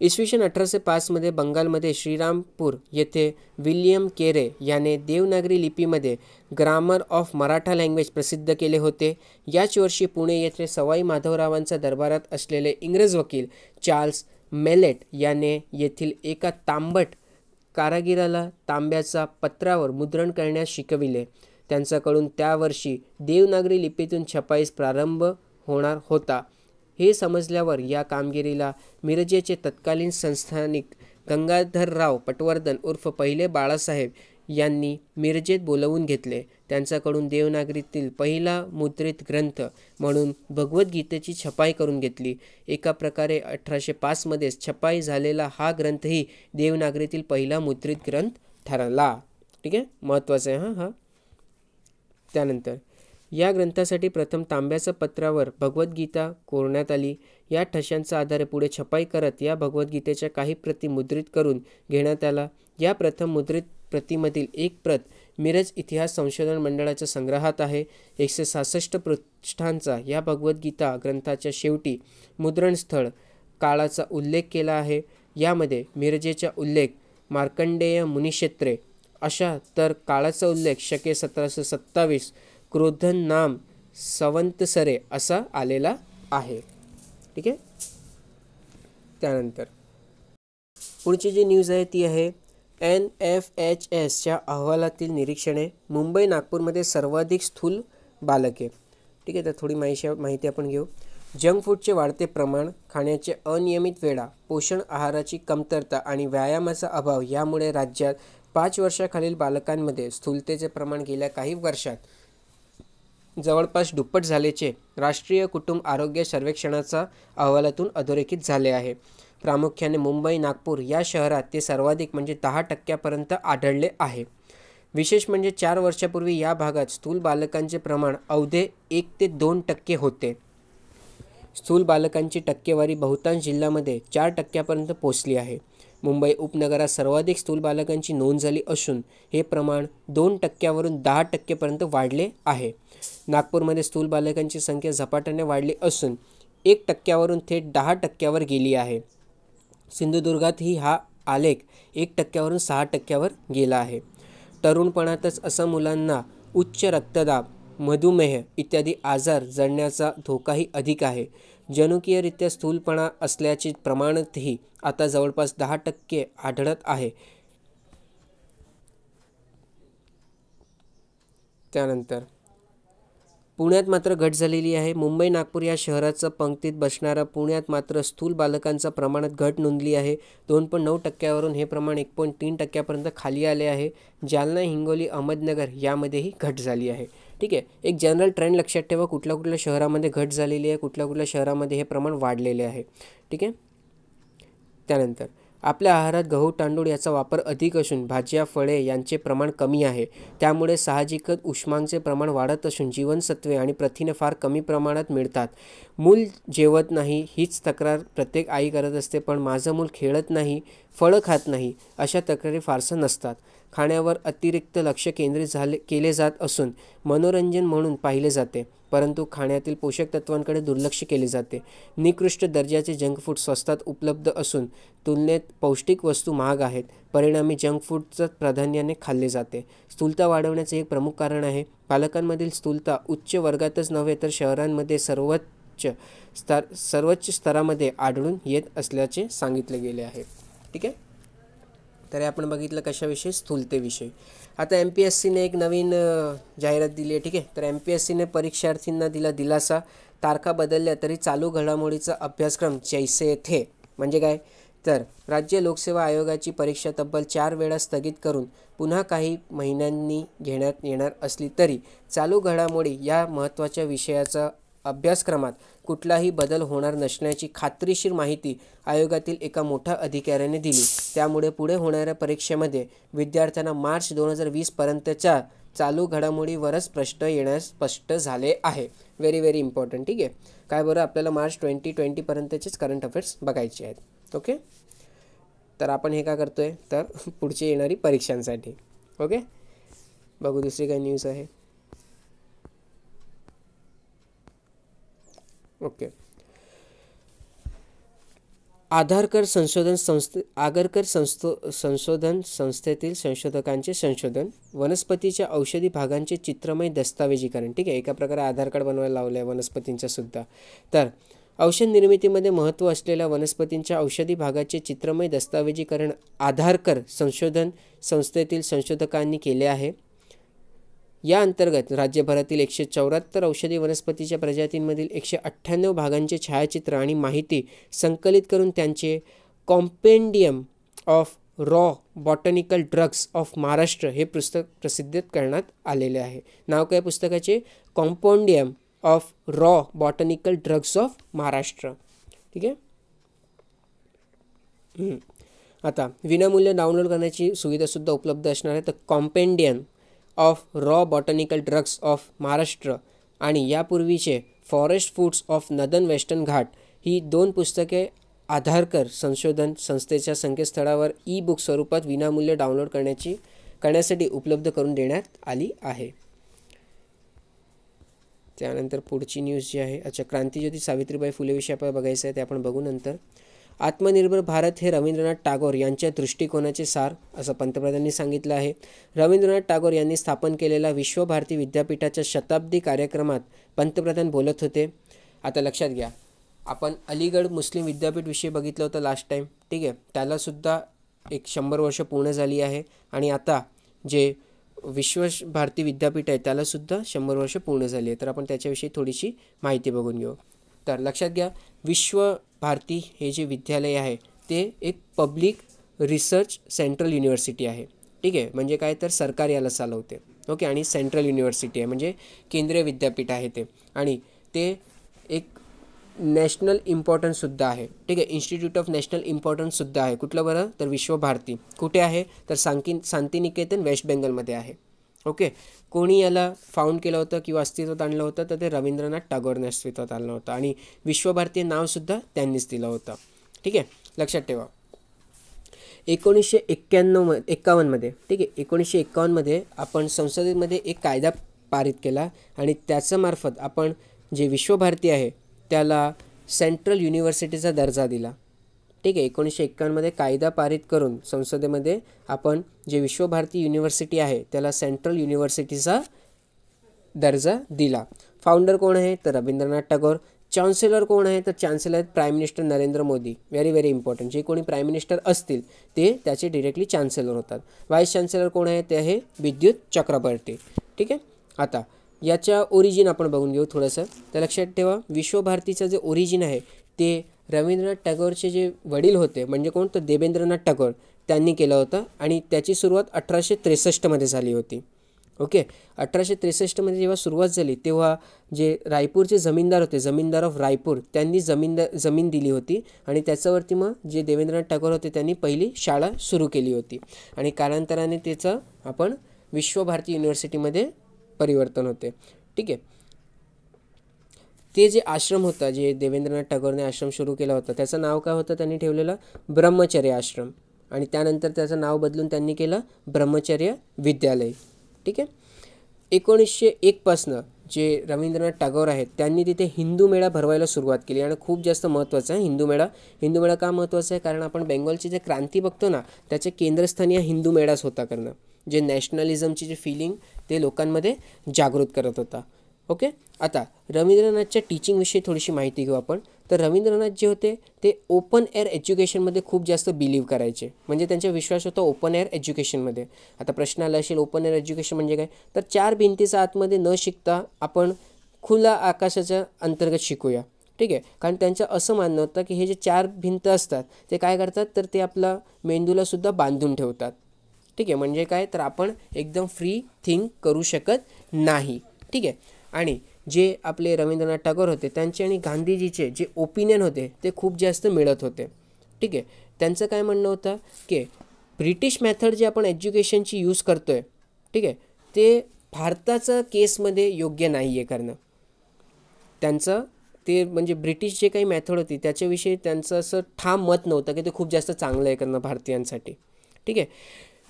A: इसवी सन 1805मध्ये बंगालमध्ये श्रीरामपूर येथे विल्यम केरे याने देवनागरी लिपीमध्ये ग्रामर ऑफ मराठा लँग्वेज प्रसिद्ध केले होते. याच वर्षी पुणे येथे सवाई माधवरावांच्या दरबारात असलेले इंग्रज वकील चार्ल्स मेलेट याने येथील एका तांबट कारागिराला तांब्याचा पत्रावर मुद्रण करण्यास शिकविले. त्यांच्याकडून त्या वर्षी देवनागरी लिपीतून छपाईस प्रारंभ होणार होता. हे समजल्यावर या कामगिरीला मिरजेचे तत्कालीन संस्थानिक गंगाधरराव पटवर्धन उर्फ पहिले बाळासाहेब यांनी मिरजेत बोलवून घेतले. त्यांच्याकडून देवनागरीतील पहिला मुद्रित ग्रंथ म्हणून भगवद्गीतेची छपाई करून घेतली. एका प्रकारे 1805मध्येच छपाई झालेला हा ग्रंथही देवनागरीतील पहिला मुद्रित ग्रंथ ठरला. ठीक आहे, महत्त्वाचं आहे हा. त्यानंतर या ग्रंथासाठी प्रथम तांब्याच्या पत्रावर भगवद्गीता कोरण्यात आली. या ठशांच्या आधारे पुढे छपाई करत या भगवद्गीतेच्या काही प्रती मुद्रित करून घेण्यात आला. या प्रथम मुद्रित प्रतीमधील एक प्रत मिरज इतिहास संशोधन मंडळाच्या संग्रहात आहे. 166 पृष्ठांचा या भगवद्गीता ग्रंथाच्या शेवटी मुद्रणस्थळ काळाचा उल्लेख केला आहे. यामध्ये मिरजेचा उल्लेख मार्कंडेय मुनिक्षेत्रे अशा तर काळाचा उल्लेख शके 1727 क्रोधन नाम संवत्सरे असा आलेला आहे. ठीक आहे. त्यानंतर पुढची जी न्यूज आहे ती आहे NFHSच्या अहवालातील निरीक्षणे. मुंबई नागपूरमध्ये सर्वाधिक स्थूल बालके. ठीक आहे, तर थोडी माहिती आपण घेऊ. जंक फूडचे वाढते प्रमाण, खाण्याचे अनियमित वेळा, पोषण आहाराची कमतरता आणि व्यायामाचा अभाव यामुळे राज्यात 5 वर्षाखालील बालकांमध्ये स्थूलतेचे प्रमाण गेल्या काही वर्षात जवळपास दुप्पट झाल्याचे राष्ट्रीय कुटुंब आरोग्य सर्वेक्षणाचा अहवालातून अधोरेखित झाले आहे. प्रामुख्याने मुंबई नागपूर या शहरात ते सर्वाधिक म्हणजे 10% आढळले आहे. विशेष म्हणजे 4 वर्षापूर्वी या भागात स्थूल बालकांचे प्रमाण अवघे 1 ते 2% होते. स्थूल बालकांची टक्केवारी बहुतांश जिल्ह्यामध्ये 4% पोहोचली आहे. मुंबई उपनगरात सर्वाधिक स्थूल बालकांची नोंद झाली असून हे प्रमाण 2%वरून 10% वाढले आहे. नागपूरमध्ये स्थूल बालकांची संख्या झपाट्याने वाढली असून 1%वरून थेट 10%वर गेली आहे. सिंधुदुर्गातही हा आलेख 1%वरून 6%वर गेला आहे. तरुणपणातच असा मुलांना उच्च रक्तदाब, मधुमेह इत्यादी आजार जडण्याचा धोकाही अधिक आहे. जनुकीयरित्या स्थूलपणा असल्याचे प्रमाणही आता जवळपास 10% आढळत आहे. त्यानंतर पुण्यात मात्र घट झालेली आहे. मुंबई नागपूर या शहराच्या पंक्तीत बसणाऱ्या पुण्यात मात्र स्थूल बालकांच्या प्रमाणात घट नोंदली आहे. 2.9%वरून हे प्रमाण 1.3% खाली आले आहे. जालना, हिंगोली, अहमदनगर यामध्येही घट झाली आहे. ठीक आहे, एक जनरल ट्रेंड लक्षात ठेवा. कुठल्या शहरामध्ये घट झालेली आहे, कुठल्या शहरामध्ये हे प्रमाण वाढलेले आहे. ठीक आहे. त्यानंतर आपल्या आहारात गहू, तांदूळ याचा वापर अधिक असून भाज्या, फळे यांचे प्रमाण कमी आहे. त्यामुळे साहजिकच उष्मांचे प्रमाण वाढत असून जीवनसत्वे आणि प्रथिने फार कमी प्रमाणात मिळतात. मूल जेवत नाही हीच तक्रार प्रत्येक आई करत असते, पण माझं मूल खेळत नाही, फळं खात नाही अशा तक्रारी फारसं नसतात. खाण्यावर अतिरिक्त लक्ष केंद्रित केले जात असून मनोरंजन म्हणून पाहिले जाते. परंतु खाण्यातील पोषक तत्वांकडे दुर्लक्ष केले जाते. निकृष्ट दर्जाचे जंक फूड स्वस्तात उपलब्ध असून तुलनेत पौष्टिक वस्तू महाग आहेत. परिणामी जंक फूडचं प्राधान्याने खाल्ले जाते. स्थूलता वाढवण्याचे एक प्रमुख कारण आहे. पालकांमधील स्थूलता उच्च वर्गातच नव्हे तर शहरांमध्ये सर्वोच्च स्तरामध्ये आढळून येत असल्याचे सांगितले गेले आहे. ठीक आहे, तर आपण बघितलं कशाविषयी, स्थूलतेविषयी. आता MPSCने एक नवीन जाहिरात दिली आहे. ठीक आहे, तर MPSCने परीक्षार्थींना दिला दिलासा. तारखा बदलल्या तरी चालू घडामोडीचा अभ्यासक्रम जैसे थे. म्हणजे काय, तर राज्य लोकसेवा आयोगाची परीक्षा तब्बल 4 वेळा स्थगित करून पुन्हा काही महिन्यांनी घेण्यात येणार असली तरी चालू घडामोडी या महत्त्वाच्या विषयाचा अभ्यासक्रमात कुठलाही बदल होणार नसल्याची खात्रीशीर माहिती आयोगातील एका मोठ्या अधिकाऱ्याने दिली. त्यामुळे पुढे होणाऱ्या परीक्षेमध्ये विद्यार्थ्यांना मार्च 2020 पर्यंतच्या चालू घडामोडीवरच प्रश्न येण्यास स्पष्ट झाले आहे. Very very important. ठीक आहे, काय बरं, आपल्याला मार्च 2020 पर्यंतचेच करंट अफेअर्स बघायचे आहेत. ओके, तर आपण हे का करतोय, तर पुढची येणारी परीक्षांसाठी. ओके, बघू दुसरी काय न्यूज आहे. ओके, आगरकर संशोधन संस्थेतील संशोधकांचे संशोधन, वनस्पतीच्या औषधी भागांचे चित्रमय दस्तावेजीकरण. ठीक आहे, एका प्रकारे आधार कार्ड बनवायला लावलं आहे वनस्पतींचं सुद्धा. तर औषध निर्मितीमध्ये महत्त्व असलेल्या वनस्पतींच्या औषधी भागाचे चित्रमय दस्तावेजीकरण आगरकर संशोधन संस्थेतील संशोधकांनी केले आहे. या अंतर्गत राज्यभरातील 174 औषधी वनस्पतीच्या प्रजातींमधील 198 भागांचे छायाचित्र आणि माहिती संकलित करून त्यांचे compendium of raw botanical drugs of Maharashtra हे पुस्तक प्रसिद्ध करण्यात आलेले आहे. नाव काय पुस्तकाचे, compendium of raw botanical drugs of Maharashtra. ठीक आहे, आता विनामूल्य डाउनलोड करण्याची सुविधासुद्धा उपलब्ध असणार आहे. तर compendium of raw botanical drugs of Maharashtra आणि यापूर्वीचे forest foods of northern western Ghat ही 2 पुस्तके आगरकर संशोधन संस्थेच्या संकेतस्थळावर ई-बुक स्वरूपात विनामूल्य डाउनलोड करण्यासाठी उपलब्ध करून देण्यात आली आहे. त्यानंतर पुढची न्यूज जी आहे, अच्छा, क्रांतिज्योती सावित्रीबाई फुले विषयी आपल्याला बघायचं आहे, ते आपण बघू नंतर. आत्मनिर्भर भारत हे रवींद्रनाथ टागोर यांच्या दृष्टिकोनाचे सार असं पंतप्रधानांनी सांगितलं आहे. रवींद्रनाथ टागोर यांनी स्थापन केलेल्या विश्वभारती विद्यापीठाच्या शताब्दी कार्यक्रमात पंतप्रधान बोलत होते. आता लक्षात घ्या, आपण अलीगढ मुस्लिम विद्यापीठविषयी बघितलं होतं लास्ट टाईम. ठीक आहे, त्यालासुद्धा 100 वर्ष पूर्ण झाली आहे आणि आता जे विश्वभारती विद्यापीठ आहे त्यालासुद्धा 100 वर्ष पूर्ण झाली आहे. तर आपण त्याच्याविषयी थोडीशी माहिती बघून घेऊ. तर लक्षात घ्या, विश्वभारती हे जे विद्यालय आहे ते एक पब्लिक रिसर्च सेंट्रल युनिव्हर्सिटी आहे. ठीक आहे, म्हणजे काय, तर सरकार याला चालवते. ओके, आणि सेंट्रल युनिव्हर्सिटी आहे म्हणजे केंद्रीय विद्यापीठ आहे ते, आणि ते एक नॅशनल इम्पॉर्टन्ससुद्धा आहे. ठीक आहे, इन्स्टिट्यूट ऑफ नॅशनल इम्पॉर्टन्ससुद्धा आहे. कुठलं बरं, तर विश्वभारती. कुठे आहे, तर शांतिनिकेतन वेस्ट बेंगलमध्ये आहे. ओके, कोणी याला फाउंड केलं होतं किंवा अस्तित्वात आणलं होतं, तर ते रवींद्रनाथ टागोरने अस्तित्वात आणलं होतं आणि विश्वभारती नावसुद्धा त्यांनीच दिलं होतं. ठीक आहे, लक्षात ठेवा. 1951 मध्ये, ठीक आहे, 1951 मध्ये आपण संसदेमध्ये एक कायदा पारित केला आणि त्याच्यामार्फत आपण जे विश्वभारती आहे त्याला सेंट्रल युनिव्हर्सिटीचा दर्जा दिला. ठीक आहे, 1951 मध्ये कायदा पारित करून संसदेमध्ये आपण जे विश्वभारती युनिव्हर्सिटी आहे त्याला सेंट्रल युनिव्हर्सिटीचा दर्जा दिला. फाउंडर कोण आहे, तर रवींद्रनाथ टागोर. चान्सेलर कोण आहे, तर चान्सेलर आहेत prime minister Narendra Modi. Very very important, जे कोणी प्राईम मिनिस्टर असतील ते त्याचे डिरेक्टली चान्सेलर होतात. व्हाईस चान्सेलर कोण आहे, ते आहे विद्युत चक्रवर्ती. ठीक आहे, आता याच्या ओरिजिन आपण बघून घेऊ थोडंसं. तर लक्षात ठेवा, विश्वभारतीचं जे ओरिजिन आहे ते रवींद्रनाथ टागोरचे जे वडील होते म्हणजे कोण, तर देवेंद्रनाथ टागोर, त्यांनी केलं होतं आणि त्याची सुरुवात 1863 मध्ये झाली होती. ओके, 1863 मध्ये जेव्हा सुरुवात झाली तेव्हा जे रायपूरचे जमीनदार होते, जमीनदार ऑफ रायपूर, त्यांनी जमीन दिली होती आणि त्याच्यावरती मग जे देवेंद्रनाथ टागोर होते त्यांनी पहिली शाळा सुरू केली होती आणि कालांतराने त्याचं आपण विश्वभारती युनिव्हर्सिटीमध्ये परिवर्तन होते. ठीक आहे, ते जे आश्रम होता, जे देवेंद्रनाथ टागोरने आश्रम सुरू केला होता त्याचं नाव काय होतं, त्यांनी ठेवलेलं ब्रह्मचर्य आश्रम आणि त्यानंतर त्याचं नाव बदलून त्यांनी केलं ब्रह्मचर्य विद्यालय. ठीक आहे, 1901 पासनं जे रवींद्रनाथ टागोर आहेत त्यांनी तिथे हिंदू मेळा भरवायला सुरुवात केली आणि खूप जास्त महत्त्वाचा आहे हिंदू मेळा का महत्त्वाचा आहे कारण आपण बेंगॉलची जे क्रांती बघतो ना त्याचे केंद्रस्थानी हिंदू मेळाच होता करणं जे नॅशनलिझमची जे फिलिंग ते लोकांमध्ये जागृत करत होता. ओके. आता रवींद्रनाथच्या टीचिंगविषयी थोडीशी माहिती घेऊ आपण. तर रवींद्रनाथ जे होते ते ओपन एअर एज्युकेशनमध्ये खूप जास्त बिलीव्ह करायचे म्हणजे त्यांचा विश्वास होता ओपन एअर एज्युकेशनमध्ये. आता प्रश्न आला असेल ओपन एअर एज्युकेशन म्हणजे काय तर 4 भिंतीचा आतमध्ये न शिकता आपण खुला आकाशाच्या अंतर्गत शिकूया. ठीक आहे. कारण त्यांचं असं मानणं होतं की हे जे 4 भिंत असतात ते काय करतात तर ते आपला मेंदूलासुद्धा बांधून ठेवतात. ठीक आहे. म्हणजे काय तर आपण एकदम फ्री थिंक करू शकत नाही. ठीक आहे. आणि जे आपले रवींद्रनाथ टागोर होते त्यांचे आणि गांधीजीचे जे ओपिनियन होते ते खूप जास्त मिळत होते. ठीक आहे. त्यांचं काय म्हणणं होतं की ब्रिटिश मेथड जे आपण एज्युकेशनची यूज करतो आहे ठीक आहे ते भारताचं केसमध्ये योग्य नाही आहे करणं. त्यांचं ते म्हणजे ब्रिटिश जे काही मेथड होती त्याच्याविषयी त्यांचं असं ठाम मत नव्हतं की ते खूप जास्त चांगलं आहे करणं भारतीयांसाठी. ठीक आहे.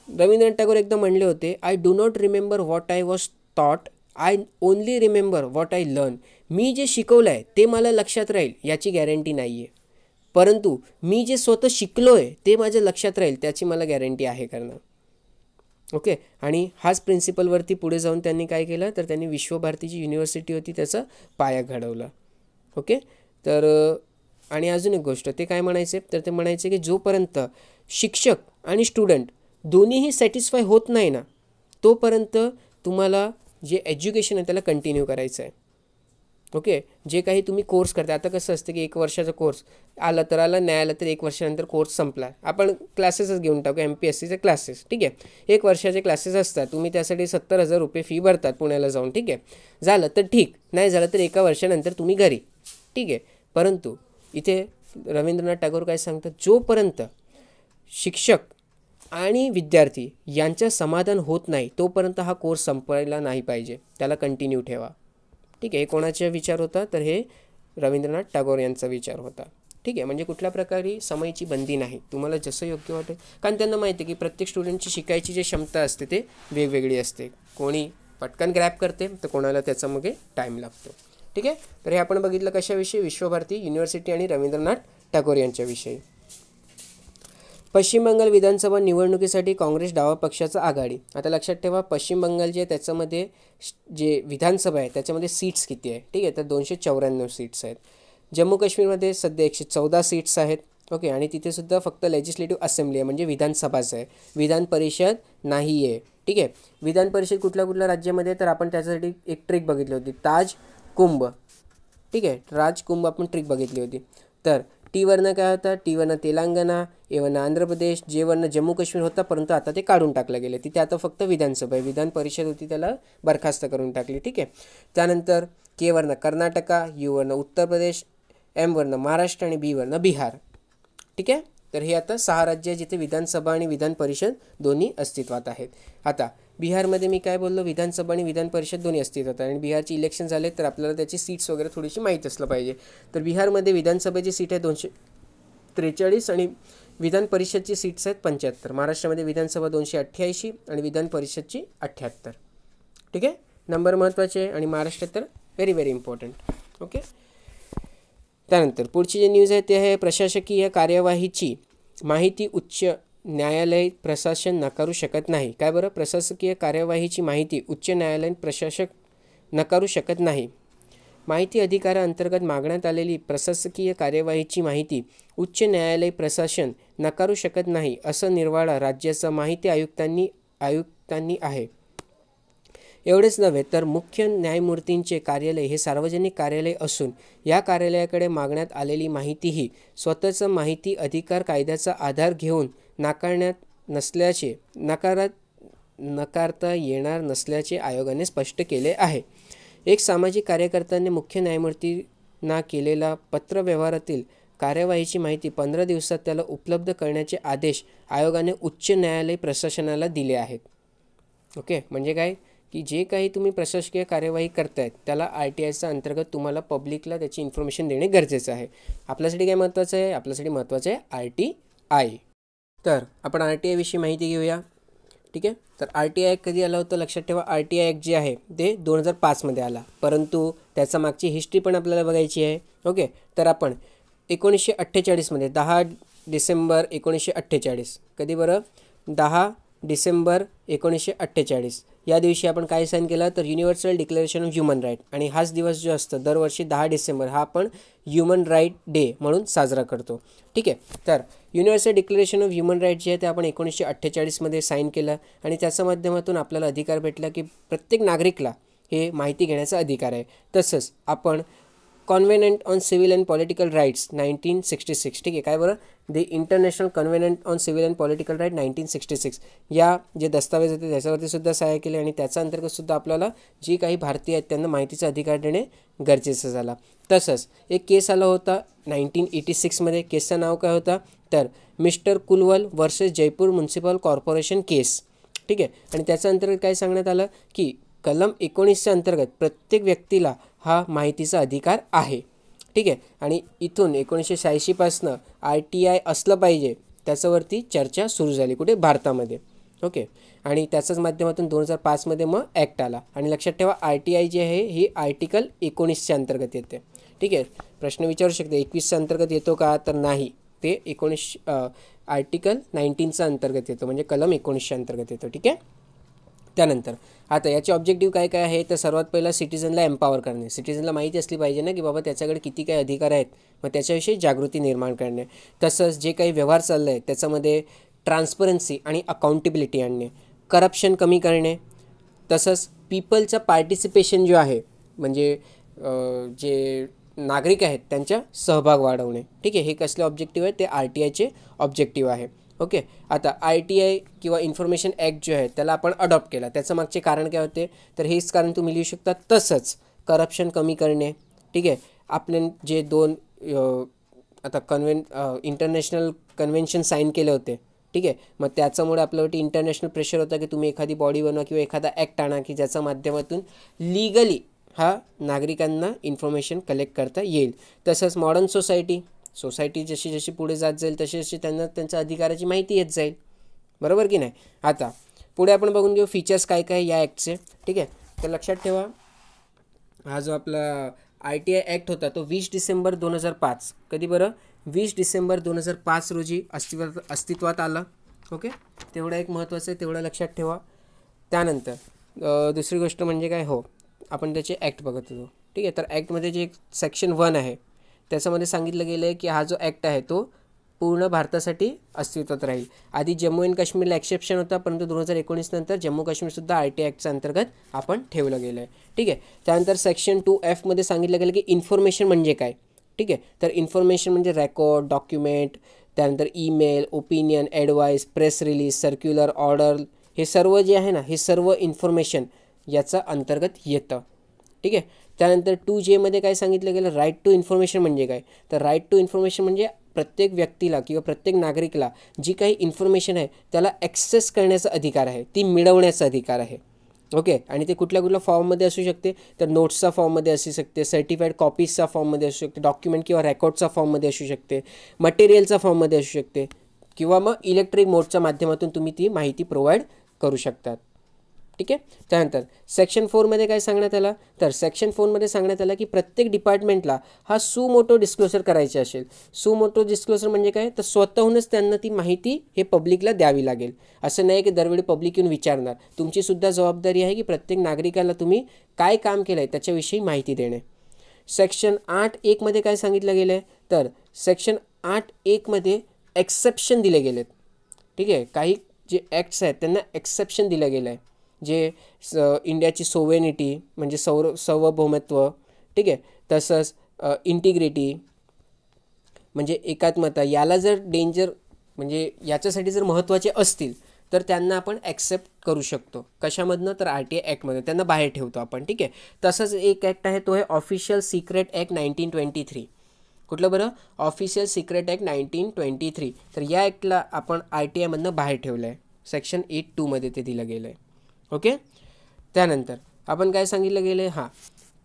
A: रवींद्रनाथ टागोर एकदा म्हणले होते I do not remember what I was taught I only remember what I learn. मी जे शिकवलं आहे ते मला लक्षात राहील याची गॅरंटी नाही आहे परंतु मी जे स्वतः शिकलो आहे ते माझ्या लक्षात राहील त्याची मला गॅरंटी आहे करणं. ओके. आणि हाच प्रिन्सिपलवरती पुढे जाऊन त्यांनी काय केलं तर त्यांनी विश्वभारती जी युनिव्हर्सिटी होती त्याचा पाया घडवला. ओके. तर आणि अजून एक गोष्ट ते काय म्हणायचे तर ते म्हणायचे की जोपर्यंत शिक्षक आणि स्टुडंट दोन्हीही सॅटिस्फाय होत नाही ना तोपर्यंत तुम्हाला जे एज्युकेशन आहे त्याला कंटिन्यू करायचं आहे. ओके. जे काही तुम्ही कोर्स करता आता कसं असतं की 1 वर्षाचा कोर्स आला तर आला नाही आला तर 1 वर्षानंतर कोर्स संपला आपण क्लासेसच घेऊन टाकू MPSCचे क्लासेस. ठीक आहे. 1 वर्षाचे क्लासेस असतात तुम्ही त्यासाठी 70,000 रुपये फी भरतात पुण्याला जाऊन. ठीक आहे. झालं तर ठीक नाही झालं तर 1 वर्षानंतर तुम्ही घरी. ठीक आहे. परंतु इथे रवींद्रनाथ टागोर काय सांगतात जोपर्यंत शिक्षक आणि विद्यार्थी यांचं समाधान होत नाही तोपर्यंत हा कोर्स संपवायला नाही पाहिजे त्याला कंटिन्यू ठेवा. ठीक आहे. हे कोणाचा विचार होता तर हे रवींद्रनाथ टागोर यांचा विचार होता. ठीक आहे. म्हणजे कुठल्या प्रकारे समयची बंदी नाही तुम्हाला जसं योग्य वाटेल कारण त्यांना माहिती आहे की प्रत्येक स्टुडंटची शिकायची जी क्षमता असते ते वेगवेगळी असते. कोणी पटकन ग्रॅब करते तर कोणाला त्याच्यामागे टाईम लागतो. ठीक आहे. तर हे आपण बघितलं कशाविषयी विश्वभारती युनिव्हर्सिटी आणि रवींद्रनाथ टागोर यांच्याविषयी. पश्चिम बंगाल विधानसभा निवडणुकीसाठी काँग्रेस डावा पक्षाचा आघाडी. आता लक्षात ठेवा पश्चिम बंगाल जे आहे त्याच्यामध्ये जे विधानसभा आहे त्याच्यामध्ये सीट्स किती आहे. ठीक आहे. तर 294 सीट्स आहेत. जम्मू काश्मीरमध्ये सध्या 114 सीट्स आहेत. ओके. आणि तिथेसुद्धा फक्त लेजिस्लेटिव्ह असेंब्ली आहे म्हणजे विधानसभाच आहे विधान परिषद नाही आहे. ठीक आहे. विधान परिषद कुठल्या राज्यामध्ये तर आपण त्याच्यासाठी एक ट्रिक बघितली होती ताज कुंभ. ठीक आहे. राजकुंभ आपण ट्रिक बघितली होती. तर टी वरनं काय होता टी वरनं तेलंगणा ए वरनं आंध्र प्रदेश जे वरनं जम्मू काश्मीर होता परंतु आता ते काढून टाकलं गेलं तिथे आता फक्त विधानसभा आहे विधान परिषद होती त्याला बरखास्त करून टाकली. ठीक आहे. त्यानंतर के वरनं कर्नाटका यू वरनं उत्तर प्रदेश एम वरनं महाराष्ट्र आणि बी वरनं बिहार. ठीक आहे. तर हे आता 6 राज्य जिथे विधानसभा आणि विधान परिषद दोन्ही अस्तित्वात आहेत. आता बिहारमध्ये मी काय बोललो विधानसभा आणि विधान परिषद दोन्ही अस्तित्वात आहे आणि बिहारची इलेक्शन झाले तर आपल्याला त्याची सीट्स वगैरे थोडीशी माहीत असलं पाहिजे. तर बिहारमध्ये विधानसभेची सीट आहे 243 आणि विधान परिषदची सीट्स आहेत 75. महाराष्ट्रामध्ये विधानसभा 288 आणि विधान परिषदची 78. ठीक आहे. नंबर महत्त्वाचे आहे आणि महाराष्ट्रात तर व्हेरी व्हेरी इम्पॉर्टंट. ओके. त्यानंतर पुढची जे न्यूज आहे ते आहे प्रशासकीय कार्यवाहीची माहिती उच्च न्यायालय प्रशासन नाकारू शकत नाही. काय बरं प्रशासकीय कार्यवाहीची माहिती उच्च न्यायालय प्रशासक नाकारू शकत नाही. माहिती अधिकाराअंतर्गत मागण्यात आलेली प्रशासकीय कार्यवाहीची माहिती उच्च न्यायालय प्रशासन नाकारू शकत नाही असं निर्वाळा राज्याचा माहिती आयुक्तांनी आहे. एवढेच नव्हे तर मुख्य न्यायमूर्तींचे कार्यालय हे सार्वजनिक कार्यालय असून या कार्यालयाकडे मागण्यात आलेली माहितीही स्वतःचा माहिती अधिकार कायद्याचा आधार घेऊन नकारता येणार नसल्याचे आयोगाने स्पष्ट केले आहे. एक सामाजिक कार्यकर्त्याने मुख्य न्यायमूर्तींना केलेला पत्रव्यवहारातील कार्यवाहीची माहिती 15 दिवसात त्याला उपलब्ध करण्याचे आदेश आयोगाने उच्च न्यायालय प्रशासनाला दिले आहेत. ओके. म्हणजे काय की जे काही तुम्ही प्रशासकीय कार्यवाही करतायत त्याला RTIच्या अंतर्गत तुम्हाला पब्लिकला त्याची इन्फॉर्मेशन देणे गरजेचं आहे. आपल्यासाठी काय महत्त्वाचं आहे आपल्यासाठी महत्त्वाचं आहे RTI. तर आपण RTI विषयी माहिती घेऊया. ठीक आहे. तर RTI ॲक्ट कधी आला होता लक्षात ठेवा. RTI ॲक्ट जे आहे ते 2005मध्ये आला, परंतु त्याचा मागची हिस्ट्री पण आपल्याला बघायची आहे. ओके, तर आपण 1948मध्ये 10 डिसेंबर 1948, कधी बरं, 10 डिसेंबर 1948 या दिवशी आपण काय साईन केलं, तर universal declaration of human right. आणि हाच दिवस जो असतो दरवर्षी 10 डिसेंबर हा आपण ह्युमन राईट डे म्हणून साजरा करतो. ठीक आहे. तर universal declaration of human right जे आहे ते आपण 1948मध्ये साईन केलं आणि त्याच्या माध्यमातून आपल्याला अधिकार भेटला की प्रत्येक नागरिकला हे माहिती घेण्याचा अधिकार आहे. तसंच आपण covenant on civil and political rights 1966, ठीक आहे, काय बरं, the international covenant on civil and political right 1966 या जे दस्तावेज होते त्याच्यावरती सुद्धा सहाय्य केले आणि त्याच्या अंतर्गत सुद्धा आपल्याला जी काही भारतीय आहेत त्यांना माहितीचा अधिकार देणे गरजेचं झाला. तसंच एक केस आला होता 1986मध्ये. केसचं नाव काय होता, तर mister Kulwal versus Jaipur municipal corporation case. ठीक आहे. आणि त्याच्या अंतर्गत काय सांगण्यात आलं की कलम 19च्या अंतर्गत प्रत्येक व्यक्तीला हा माहितीचा अधिकार आहे. ठीक आहे. आणि इथून 1986पासनं RTI असलं पाहिजे त्याच्यावरती चर्चा सुरू झाली, कुठे, भारतामध्ये. ओके. आणि त्याच्याच माध्यमातून 2005मध्ये मग ॲक्ट आला. आणि लक्षात ठेवा RTI जे आहे ही आर्टिकल 19च्या अंतर्गत येते. ठीक आहे. प्रश्न विचारू शकते 21च्या अंतर्गत येतो का, तर नाही, ते आर्टिकल 19च्या अंतर्गत येतो, म्हणजे कलम 19च्या अंतर्गत येतो. ठीक आहे. त्यानंतर आता याचे ऑब्जेक्टिव्ह काय काय आहे, तर सर्वात पहिला सिटिझनला एम्पॉवर करणे. सिटिझनला माहिती असली पाहिजे ना की बाबा त्याच्याकडे किती काय अधिकार आहेत, मग त्याच्याविषयी जागृती निर्माण करणे. तसंच जे काही व्यवहार चाललं आहे त्याच्यामध्ये ट्रान्सपरन्सी आणि अकाउंटेबिलिटी आणणे. करप्शन कमी करणे. तसंच पीपलचं पार्टिसिपेशन जो आहे, म्हणजे जे नागरिक आहेत त्यांचा सहभाग वाढवणे. ठीक आहे. हे कसले ऑब्जेक्टिव्ह आहे, ते RTIचे ऑब्जेक्टिव्ह आहे. ओके. आता RTI किंवा इन्फॉर्मेशन ॲक्ट जो आहे त्याला आपण अडॉप्ट केला. त्याचं मागचे कारण काय होते, तर हेच कारण तुम्ही लिहू शकता. तसंच करप्शन कमी करणे. ठीक आहे. आपले जे दोन आता इंटरनॅशनल कन्व्हेन्शन साईन केले होते. ठीक आहे. मग त्याच्यामुळे आपल्यावरती इंटरनॅशनल प्रेशर होता की तुम्ही एखादी बॉडी बनवा किंवा एखादा ॲक्ट आणा की ज्याच्या माध्यमातून लीगली हा नागरिकांना इन्फॉर्मेशन कलेक्ट करता येईल. तसंच मॉडर्न सोसायटी जशी जशी पुढे जात जाईल तशी जशी त्यांना त्यांच्या अधिकाराची माहिती येत जाईल. बरोबर की नाही. आता पुढे आपण बघून घेऊ फीचर्स काय काय या ॲक्टचे. ठीक आहे. तर लक्षात ठेवा हा जो आपला RTI ॲक्ट होता तो 20 डिसेंबर 2005, कधी बरं, 20 डिसेंबर 2005 रोजी अस्तित्वात आला. ओके. तेवढं एक महत्त्वाचं आहे, तेवढं लक्षात ठेवा. त्यानंतर दुसरी गोष्ट म्हणजे काय, हो, आपण त्याचे ॲक्ट बघत होतो. ठीक आहे. तर ॲक्टमध्ये जे सेक्शन 1 आहे त्याच्यामध्ये सांगितलं गेलं आहे की हा जो ॲक्ट आहे तो पूर्ण भारतासाठी अस्तित्वात राहील. आधी जम्मू अँड काश्मीरला एक्सेप्शन होता, परंतु 2019 नंतर जम्मू काश्मीरसुद्धा RTI ॲक्टच्या अंतर्गत आपण ठेवलं गेलं आहे. ठीक आहे. त्यानंतर सेक्शन 2F मध्ये सांगितलं गेलं की इन्फॉर्मेशन म्हणजे काय. ठीक आहे. तर इन्फॉर्मेशन म्हणजे रेकॉर्ड, डॉक्युमेंट, त्यानंतर email, opinion, advice, press release, circular, order, हे सर्व जे आहे ना, हे सर्व इन्फॉर्मेशन याचा अंतर्गत येतं. ठीक आहे. त्यानंतर 2J मध्ये काय सांगितलं गेलं, राईट टू इन्फॉर्मेशन म्हणजे काय, तर राईट टू इन्फॉर्मेशन म्हणजे प्रत्येक व्यक्तीला किंवा प्रत्येक नागरिकला जी काही इन्फॉर्मेशन आहे त्याला ॲक्सेस करण्याचा अधिकार आहे, ती मिळवण्याचा अधिकार आहे. ओके. आणि ते कुठल्या कुठल्या फॉर्ममध्ये असू शकते, तर नोट्सचा फॉर्ममध्ये असू शकते, सर्टिफाईड कॉपीजचा फॉर्ममध्ये असू शकते, डॉक्युमेंट किंवा रेकॉर्डचा फॉर्ममध्ये असू शकते, मटेरियलचा फॉर्ममध्ये असू शकते, किंवा मग इलेक्ट्रिक मोडच्या माध्यमातून तुम्ही ती माहिती प्रोव्हाइड करू शकतात. ठीक आहे. त्यानंतर सेक्शन 4 मध्ये काय सांगण्यात आलं, तर सेक्शन 4 मध्ये सांगण्यात आलं की प्रत्येक डिपार्टमेंटला हा सुमोटो डिस्क्लोजर करायचे असेल. सुमोटो डिस्क्लोजर म्हणजे काय, तर स्वतःहूनच त्यांना ती माहिती हे पब्लिकला द्यावी लागेल. असं नाही की दरवेळी पब्लिक येऊन विचारणार. तुमची सुद्धा जबाबदारी आहे की प्रत्येक नागरिकाला तुम्ही काय काम केलं आहे त्याच्याविषयी माहिती देणे. सेक्शन 8(1) मध्ये काय सांगितलं गेलं आहे, तर सेक्शन 8(1) मध्ये एक्सेप्शन दिले गेलेत. ठीक आहे. काही जे ॲक्ट्स आहेत त्यांना एक्सेप्शन दिलं गेलं आहे, जे इंडियाची सोवेनिटी म्हणजे सार्वभौमत्व. ठीक आहे. तसंच इंटिग्रिटी म्हणजे एकात्मता, याला जर डेंजर म्हणजे याच्यासाठी जर महत्त्वाचे असतील तर त्यांना आपण ॲक्सेप्ट करू शकतो. कशामधनं, तर RTI ॲक्टमध्ये त्यांना बाहेर ठेवतो आपण. ठीक आहे. तसंच एक ॲक्ट आहे तो आहे ऑफिशियल सिक्रेट ॲक्ट 1923. कुठलं बरं, ऑफिशियल सिक्रेट ॲक्ट 1923. तर या ॲक्टला आपण RTIमधनं बाहेर ठेवलं आहे. सेक्शन 8(2) मध्ये ते दिलं गेलं आहे. ओके. त्यानंतर आपण काय सांगितलं गेलं आहे, हां,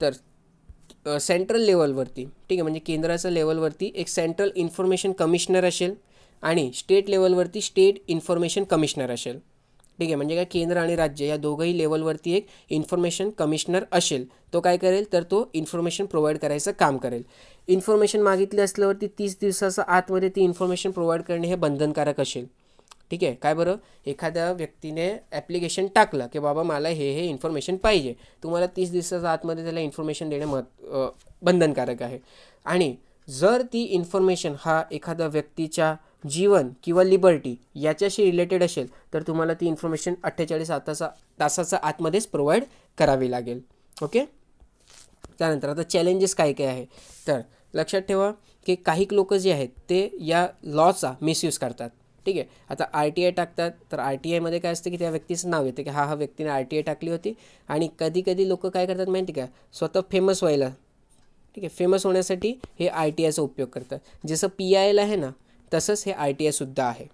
A: तर सेंट्रल लेवलवरती, ठीक आहे, म्हणजे केंद्राच्या लेवलवरती एक सेंट्रल इन्फॉर्मेशन कमिशनर असेल आणि स्टेट लेवलवरती स्टेट इन्फॉर्मेशन कमिशनर असेल. ठीक आहे, म्हणजे काय केंद्र आणि राज्य या दोघंही लेवलवरती एक इन्फॉर्मेशन कमिशनर असेल. तो काय करेल तर तो इन्फॉर्मेशन प्रोव्हाइड करायचं काम करेल. इन्फॉर्मेशन मागितली असल्यावरती 30 दिवसाच्या आतमध्ये ती इन्फॉर्मेशन प्रोव्हाइड करणे हे बंधनकारक असेल. ठीक आहे, काय बरं, एखाद्या व्यक्तीने ॲप्लिकेशन टाकलं की बाबा मला हे इन्फॉर्मेशन पाहिजे, तुम्हाला 30 दिवसाच्या आतमध्ये त्याला इन्फॉर्मेशन देणे बंधनकारक आहे. आणि जर ती इन्फॉर्मेशन हा एखाद्या व्यक्तीच्या जीवन किंवा लिबर्टी याच्याशी रिलेटेड असेल तर तुम्हाला ती इन्फॉर्मेशन 48 तासाच्या आतमध्येच प्रोव्हाइड करावी लागेल. ओके. त्यानंतर आता चॅलेंजेस काय काय आहे तर लक्षात ठेवा की काही लोक जे आहेत ते या लॉचा मिसयूज करतात. ठीक आहे, आता RTI टाकतात तर RTIमध्ये काय असतं की त्या व्यक्तीचं नाव येतं की हा व्यक्तीने RTI टाकली होती. आणि कधी कधी लोक काय करतात माहिती का, स्वतः फेमस व्हायला, ठीक आहे, फेमस होण्यासाठी हे RTIचा उपयोग करतात. जसं PIL आहे ना तसंच हे RTI सुद्धा आहे.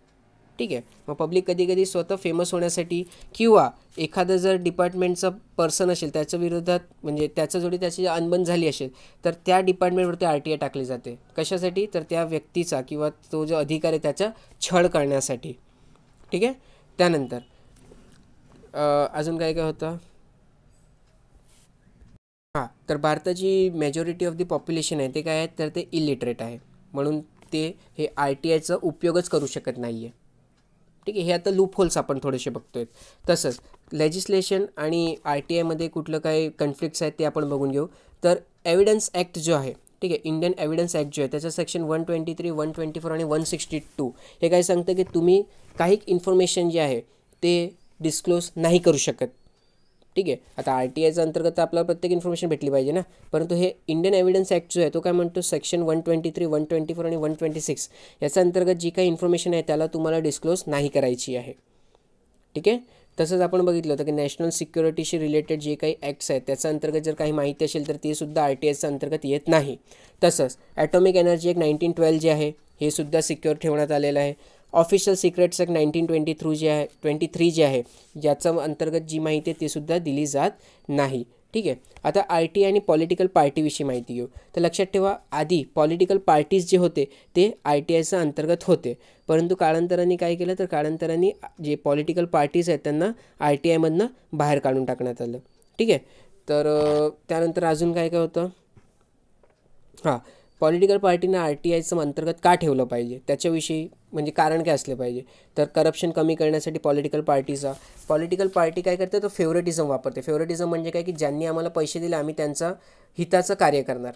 A: ठीक आहे, मग पब्लिक कधी कधी स्वतः फेमस होण्यासाठी किंवा एखादं जर डिपार्टमेंटचा पर्सन असेल त्याच्या विरोधात, म्हणजे त्याच्या जोडी त्याची अनबन झाली असेल तर त्या डिपार्टमेंटवरती RTI टाकली जाते. कशासाठी तर त्या व्यक्तीचा किंवा तो जो अधिकारी आहे त्याचा छळ करण्यासाठी. ठीक आहे. त्यानंतर अजून काय काय होतं, हां, तर भारताची मेजॉरिटी ऑफ द पॉप्युलेशन आहे ते काय आहेत तर ते इलिटरेट आहे, म्हणून ते हे RTIचा उपयोगच करू शकत नाही आहे. ठीक आहे, हे आता लूप होल्स आपण थोडेसे बघतोय. तसंच लेजिस्लेशन आणि RTIमध्ये कुठलं काही कन्फ्लिक्ट्स आहेत ते आपण बघून घेऊ. तर एव्हिडन्स ॲक्ट जो आहे, ठीक आहे, इंडियन एव्हिडन्स ॲक्ट जो आहे त्याचं सेक्शन 123, 124 आणि 162 हे काय सांगतं की तुम्ही काही इन्फॉर्मेशन जे आहे ते डिस्क्लोज नाही करू शकत. ठीक आहे, आता RTIच्या अंतर्गत आपल्याला प्रत्येक इन्फॉर्मेशन भेटली पाहिजे ना, परंतु हे इंडियन एव्हिडन्स ॲक्ट जो आहे तो काय म्हणतो सेक्शन 123, 124 आणि 126 याच्या अंतर्गत जी काही इन्फॉर्मेशन आहे त्याला तुम्हाला डिस्क्लोज नाही करायची आहे. ठीक आहे. तसंच आपण बघितलं होतं की नॅशनल सिक्युरिटीशी रिलेटेड जे काही ॲक्ट्स आहेत त्याच्या अंतर्गत जर काही माहिती असेल तर ते सुद्धा RTIच्या अंतर्गत येत नाही. तसंच ॲटॉमिक एनर्जी ॲक्ट 1912 जे आहे हे सुद्धा सिक्युअर ठेवण्यात आलेलं आहे. ऑफिशियल सिक्रेट्स ॲक्ट 1923 जे आहे याच्या अंतर्गत जी माहिती आहे ती सुद्धा दिली जात नाही. ठीक आहे, आता RTI आणि पॉलिटिकल पार्टीविषयी माहिती घेऊ. तर लक्षात ठेवा आधी पॉलिटिकल पार्टीज जे होते ते RTIच्या अंतर्गत होते, परंतु कालांतराने काय केलं तर कालांतराने जे पॉलिटिकल पार्टीज आहेत त्यांना RTIमधनं बाहेर काढून टाकण्यात आलं. ठीक आहे, तर त्यानंतर अजून काय काय होतं, हां, पॉलिटिकल पार्टीनं RTIचं अंतर्गत का ठेवलं पाहिजे त्याच्याविषयी, म्हणजे कारण काय असले पाहिजे तर करप्शन कमी करण्यासाठी पॉलिटिकल पार्टी काय करते तर फेवरेटिझम वापरते. फेवरेटिझम म्हणजे काय की ज्यांनी आम्हाला पैसे दिले आम्ही त्यांचा हिताचं कार्य करणार.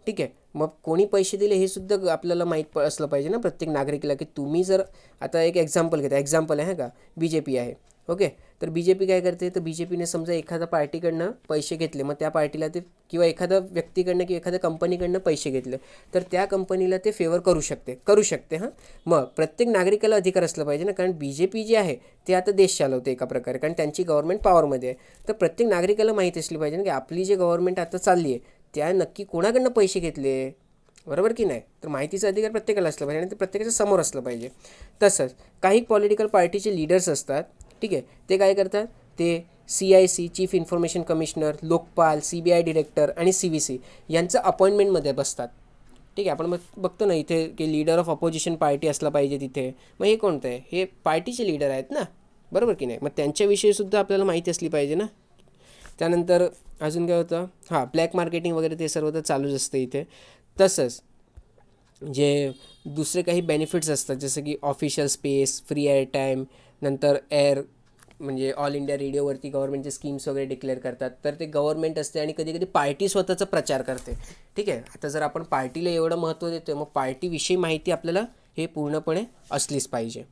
A: ठीक आहे, मग कोणी पैसे दिले हे सुद्धा आपल्याला माहीत असलं पाहिजे ना प्रत्येक नागरिकला, की तुम्ही जर आता एक एक्झाम्पल आहे का BJP आहे. ओके, तर BJP काय करते तर BJPने समजा एखाद्या पार्टीकडनं पैसे घेतले, मग त्या पार्टीला ते किंवा एखाद्या व्यक्तीकडनं किंवा एखाद्या कंपनीकडनं पैसे घेतले तर त्या कंपनीला ते फेवर करू शकते. हां, मग प्रत्येक नागरिकाला अधिकार असला पाहिजे ना, कारण BJP जे आहे ते आता देश चालवते एका प्रकारे, कारण त्यांची गव्हर्नमेंट पॉवरमध्ये आहे. तर प्रत्येक नागरिकाला माहीत असली पाहिजे ना की आपली जे गव्हर्नमेंट आता चालली आहे त्या नक्की कोणाकडनं पैसे घेतले, बरोबर की नाही. तर माहितीचा अधिकार प्रत्येकाला असला पाहिजे आणि ते प्रत्येकाच्या समोर असलं पाहिजे. तसंच काही पॉलिटिकल पार्टीचे लीडर्स असतात. ठीक आहे, ते काय करतात ते CIC chief information commissioner, Lokpal, CBI director आणि CVC यांचं अपॉइंटमेंटमध्ये बसतात. ठीक आहे, आपण बघतो ना इथे की लीडर ऑफ अपोजिशन पार्टी असला पाहिजे तिथे. मग हे कोणतं आहे, हे पार्टीचे लीडर आहेत ना, बरोबर की नाही. मग त्यांच्याविषयीसुद्धा आपल्याला माहिती असली पाहिजे ना. त्यानंतर अजून काय होतं, हां, ब्लॅक मार्केटिंग वगैरे ते सर्व तर चालूच असतं इथे. तसंच जे दुसरे काही बेनिफिट्स असतात जसं की official space, free air time, नंतर एअर म्हणजे ऑल इंडिया रेडिओवरती गव्हर्नमेंटचे स्कीम्स वगैरे डिक्लेअर करतात, तर ते गव्हर्नमेंट असते आणि कधी कधी पार्टी स्वतःचा प्रचार करते. ठीक आहे, आता जर आपण पार्टीला एवढं महत्त्व देतो मग पार्टीविषयी माहिती आपल्याला हे पूर्णपणे असलीच पाहिजे,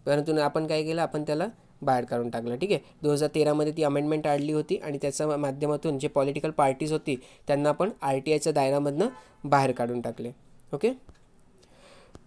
A: परंतु आपण काय केलं, आपण त्याला बाहेर काढून टाकलं. ठीक आहे, 2013मध्ये ती अमेंडमेंट आणली होती आणि त्याच्या माध्यमातून जे पॉलिटिकल पार्टीज होती त्यांना आपण RTIच्या दायऱ्यामधनं बाहेर काढून टाकले. ओके,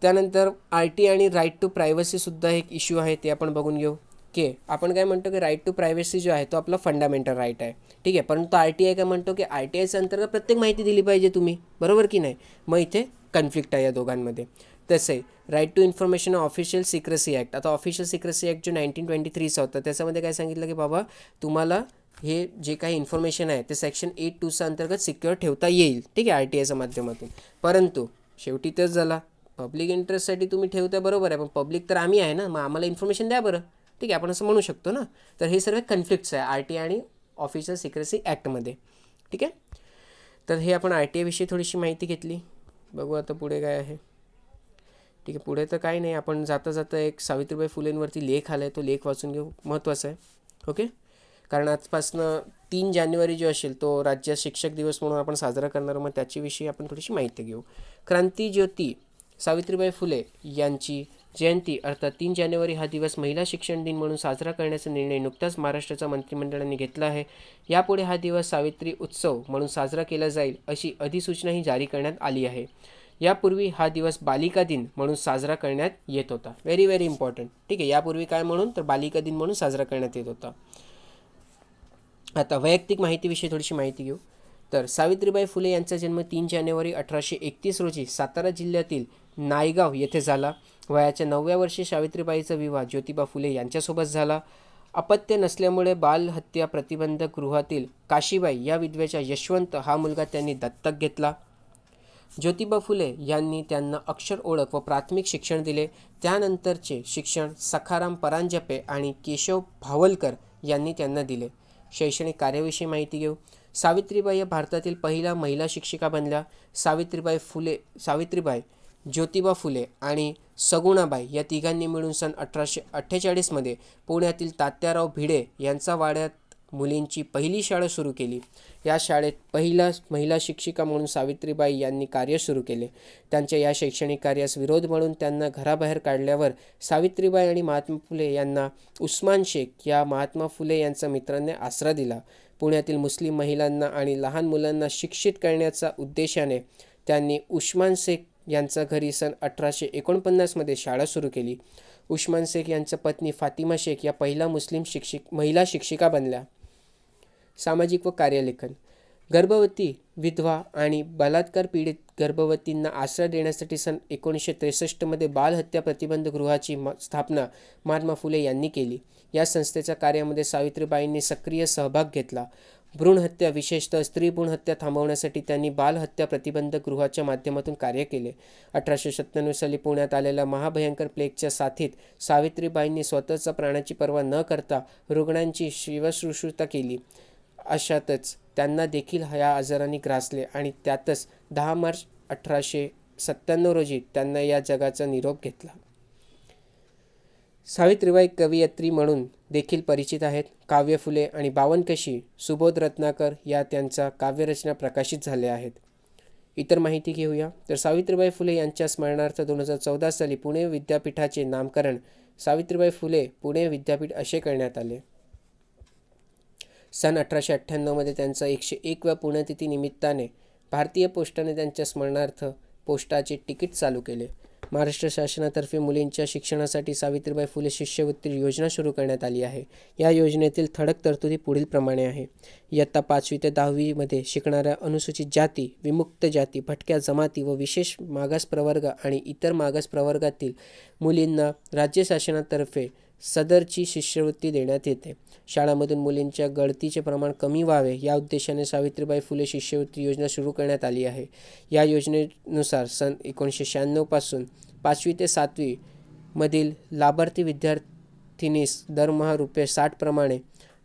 A: त्यानंतर RTI आणि राईट टू प्रायव्हसीसुद्धा एक इश्यू आहे, ते आपण बघून घेऊ. की आपण काय म्हणतो की राईट टू प्रायव्हसी जो आहे तो आपला फंडामेंटल राईट आहे. ठीक आहे, परंतु RTI काय म्हणतो की RTIच्या अंतर्गत प्रत्येक माहिती दिली पाहिजे तुम्ही, बरोबर की नाही. मग इथे कन्फ्लिक्ट आहे या दोघांमध्ये. तसे right to information official secrecy act, आता ऑफिशियल सिक्रेसी ॲक्ट जो 1923चा होता त्याच्यामध्ये काय सांगितलं की बाबा तुम्हाला हे जे काही इन्फॉर्मेशन आहे ते सेक्शन 8(2) अंतर्गत सिक्युअर ठेवता येईल. ठीक आहे, RTIच्या माध्यमातून. परंतु शेवटी तेच झाला, पब्लिक इंटरेस्टसाठी तुम्ही ठेवता बरोबर आहे, पण पब्लिक तर आम्ही आहे ना, मग आम्हाला इन्फॉर्मेशन द्या बरं. ठीक आहे, आपण असं म्हणू शकतो ना. तर हे सर्व कन्फ्लिक्ट्स आहे RTI आणि ऑफिशियल सिक्रेसी ॲक्टमध्ये. ठीक आहे, तर हे आपण RTI विषयी थोडीशी माहिती घेतली. बघू आता पुढे काय आहे. ठीक आहे, पुढे तर काही नाही, आपण जाता जाता एक सावित्रीबाई फुलेंवरती लेख आला आहे, तो लेख वाचून घेऊ, महत्त्वाचा आहे. ओके, कारण आजपासनं 3 जानेवारी जो असेल तो राज्यात शिक्षक दिवस म्हणून आपण साजरा करणार, मग त्याच्याविषयी आपण थोडीशी माहिती घेऊ. क्रांतीज्योती सावित्रीबाई फुले यांची जयंती अर्थात 3 जानेवारी हा दिवस महिला शिक्षण दिन म्हणून साजरा करण्याचा निर्णय नुकताच महाराष्ट्राच्या मंत्रिमंडळाने घेतला आहे. यापुढे हा दिवस सावित्री उत्सव म्हणून साजरा केला जाईल अशी अधिसूचनाही जारी करण्यात आली आहे. यापूर्वी हा दिवस बालिका दिन म्हणून साजरा करण्यात येत होता. Very very important. ठीक आहे, यापूर्वी काय म्हणून, तर बालिका दिन म्हणून साजरा करण्यात येत होता. आता वैयक्तिक माहितीविषयी थोडीशी माहिती घेऊ. तर सावित्रीबाई फुले यांचा जन्म 3 जानेवारी 1831 रोजी सातारा जिल्ह्यातील नायगाव येथे झाला. वयाच्या 9व्या वर्षी सावित्रीबाईचा विवाह ज्योतिबा फुले यांच्यासोबत झाला. अपत्य नसल्यामुळे बालहत्या प्रतिबंधक गृहातील काशीबाई या विधवेचा यशवंत हा मुलगा त्यांनी दत्तक घेतला. ज्योतिबा फुले यांनी त्यांना अक्षर ओळख व प्राथमिक शिक्षण दिले. त्यानंतरचे शिक्षण सखाराम परांजपे आणि केशव भावलकर यांनी त्यांना दिले. शैक्षणिक कार्याविषयी माहिती घेऊ. सावित्रीबाई या भारतातील पहिल्या महिला शिक्षिका बनल्या. सावित्रीबाई, ज्योतिबा फुले आणि सगुणाबाई या तिघांनी मिळून सन 1848 मध्ये पुण्यातील तात्याराव भिडे यांचा वाड्यात मुलींची पहिली शाळा सुरू केली. या शाळेत पहिला महिला शिक्षिका म्हणून सावित्रीबाई यांनी कार्य सुरू केले. त्यांच्या या शैक्षणिक कार्यास विरोध म्हणून त्यांना घराबाहेर काढल्यावर सावित्रीबाई आणि महात्मा फुले यांना उस्मान शेख या महात्मा फुले यांच्या मित्रांनी आसरा दिला. पुण्यातील मुस्लिम महिलांना आणि लहान मुलांना शिक्षित करण्याच्या उद्देशाने त्यांनी उस्मान शेख यांच्या घरी सन 1849 मध्ये शाळा सुरू केली. उस्मान शेख यांच्या पत्नी फातिमा शेख या पहिल्या मुस्लिम महिला शिक्षिका बनल्या. सामाजिक व कार्यलेखन. गर्भवती, विधवा आणि बलात्कार पीडित गर्भवतींना आश्रय देण्यासाठी सन 1963 मध्ये बालहत्या प्रतिबंध गृहाची स्थापना महात्मा फुले यांनी केली. या संस्थेच्या कार्यामध्ये सावित्रीबाईंनी सक्रिय सहभाग घेतला. भ्रूणहत्या, विशेषतः स्त्री भ्रूणहत्या थांबवण्यासाठी त्यांनी बालहत्या प्रतिबंधक गृहाच्या माध्यमातून कार्य केले. 1897 साली पुण्यात आलेल्या महाभयंकर प्लेगच्या साथीत सावित्रीबाईंनी स्वतःच्या प्राणाची पर्वा न करता रुग्णांची शिवशुश्रूषा केली. अशातच त्यांना देखील या आजाराने ग्रासले आणि त्यातच 10 मार्च 1897 रोजी त्यांना या जगाचा निरोप घेतला. सावित्रीबाई कवयित्री म्हणून देखील परिचित आहेत. काव्य फुले आणि बावनकशी, सुबोध रत्नाकर या त्यांच्या काव्यरचना प्रकाशित झाल्या आहेत. इतर माहिती घेऊया. तर सावित्रीबाई फुले यांच्या स्मरणार्थ 2014 साली पुणे विद्यापीठाचे नामकरण सावित्रीबाई फुले पुणे विद्यापीठ असे करण्यात आले. सन 1898 मध्ये त्यांचा 101व्या पुण्यतिथी निमित्ताने भारतीय पोस्टाने त्यांच्या स्मरणार्थ पोस्टाचे तिकीट चालू केले. महाराष्ट्र शासनातर्फे मुलींच्या शिक्षणासाठी सावित्रीबाई फुले शिष्यवृत्ती योजना सुरू करण्यात आली आहे. या योजनेतील ठळक तरतुदी पुढील प्रमाणे आहे. इयत्ता 5वी ते 10वी मध्ये शिकणाऱ्या अनुसूचित जाती, विमुक्त जाती, भटक्या जमाती व विशेष मागास प्रवर्ग आणि इतर मागास प्रवर्गातील मुलींना राज्य शासनातर्फे सदरची शिष्यवृत्ती देण्यात येते. शाळांमधून मुलींच्या गळतीचे प्रमाण कमी व्हावे या उद्देशाने सावित्रीबाई फुले शिष्यवृत्ती योजना सुरू करण्यात आली आहे. या योजनेनुसार सन 1996 पासून 5वी ते 7वी मधील लाभार्थी विद्यार्थिनीस दरमहा ₹60 प्रमाणे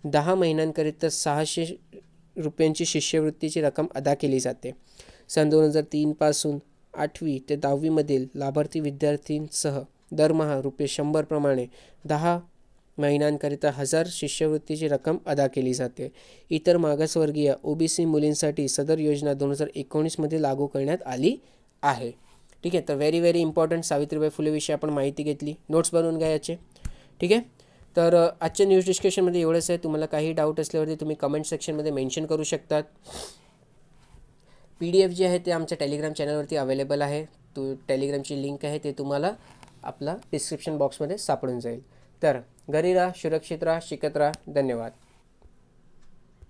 A: 10 महिन्यांकरिता 600 रुपयांची शिष्यवृत्तीची रक्कम अदा केली जाते. सन 2003 पासून 8वी ते 10वी मधील लाभार्थी विद्यार्थींसह दरमहा ₹100 प्रमाणे 10 महिन्यांकरिता 1000 शिष्यवृत्तीची रक्कम अदा केली जाते. इतर मागासवर्गीय OBC मुलींसाठी सदर योजना 2019 मध्ये लागू करण्यात आली आहे. ठीक आहे, तर व्हेरी व्हेरी इम्पॉर्टंट सावित्रीबाई फुलेविषयी आपण माहिती घेतली. नोट्स बनवून घ्या याचे. ठीक आहे, तर आजच्या न्यूज डिस्कशनमध्ये एवढंच आहे. तुम्हाला काही डाऊट असल्यावरती तुम्ही कमेंट सेक्शनमध्ये मेन्शन करू शकतात. PDF जे आहे ते आमच्या टेलिग्राम चॅनलवरती अवेलेबल आहे. टेलिग्रामची लिंक आहे ते तुम्हाला आपला डिस्क्रिप्शन बॉक्समध्ये सापडून जाईल. तर घरी राहा, सुरक्षित राहा, शिकत राहा. धन्यवाद.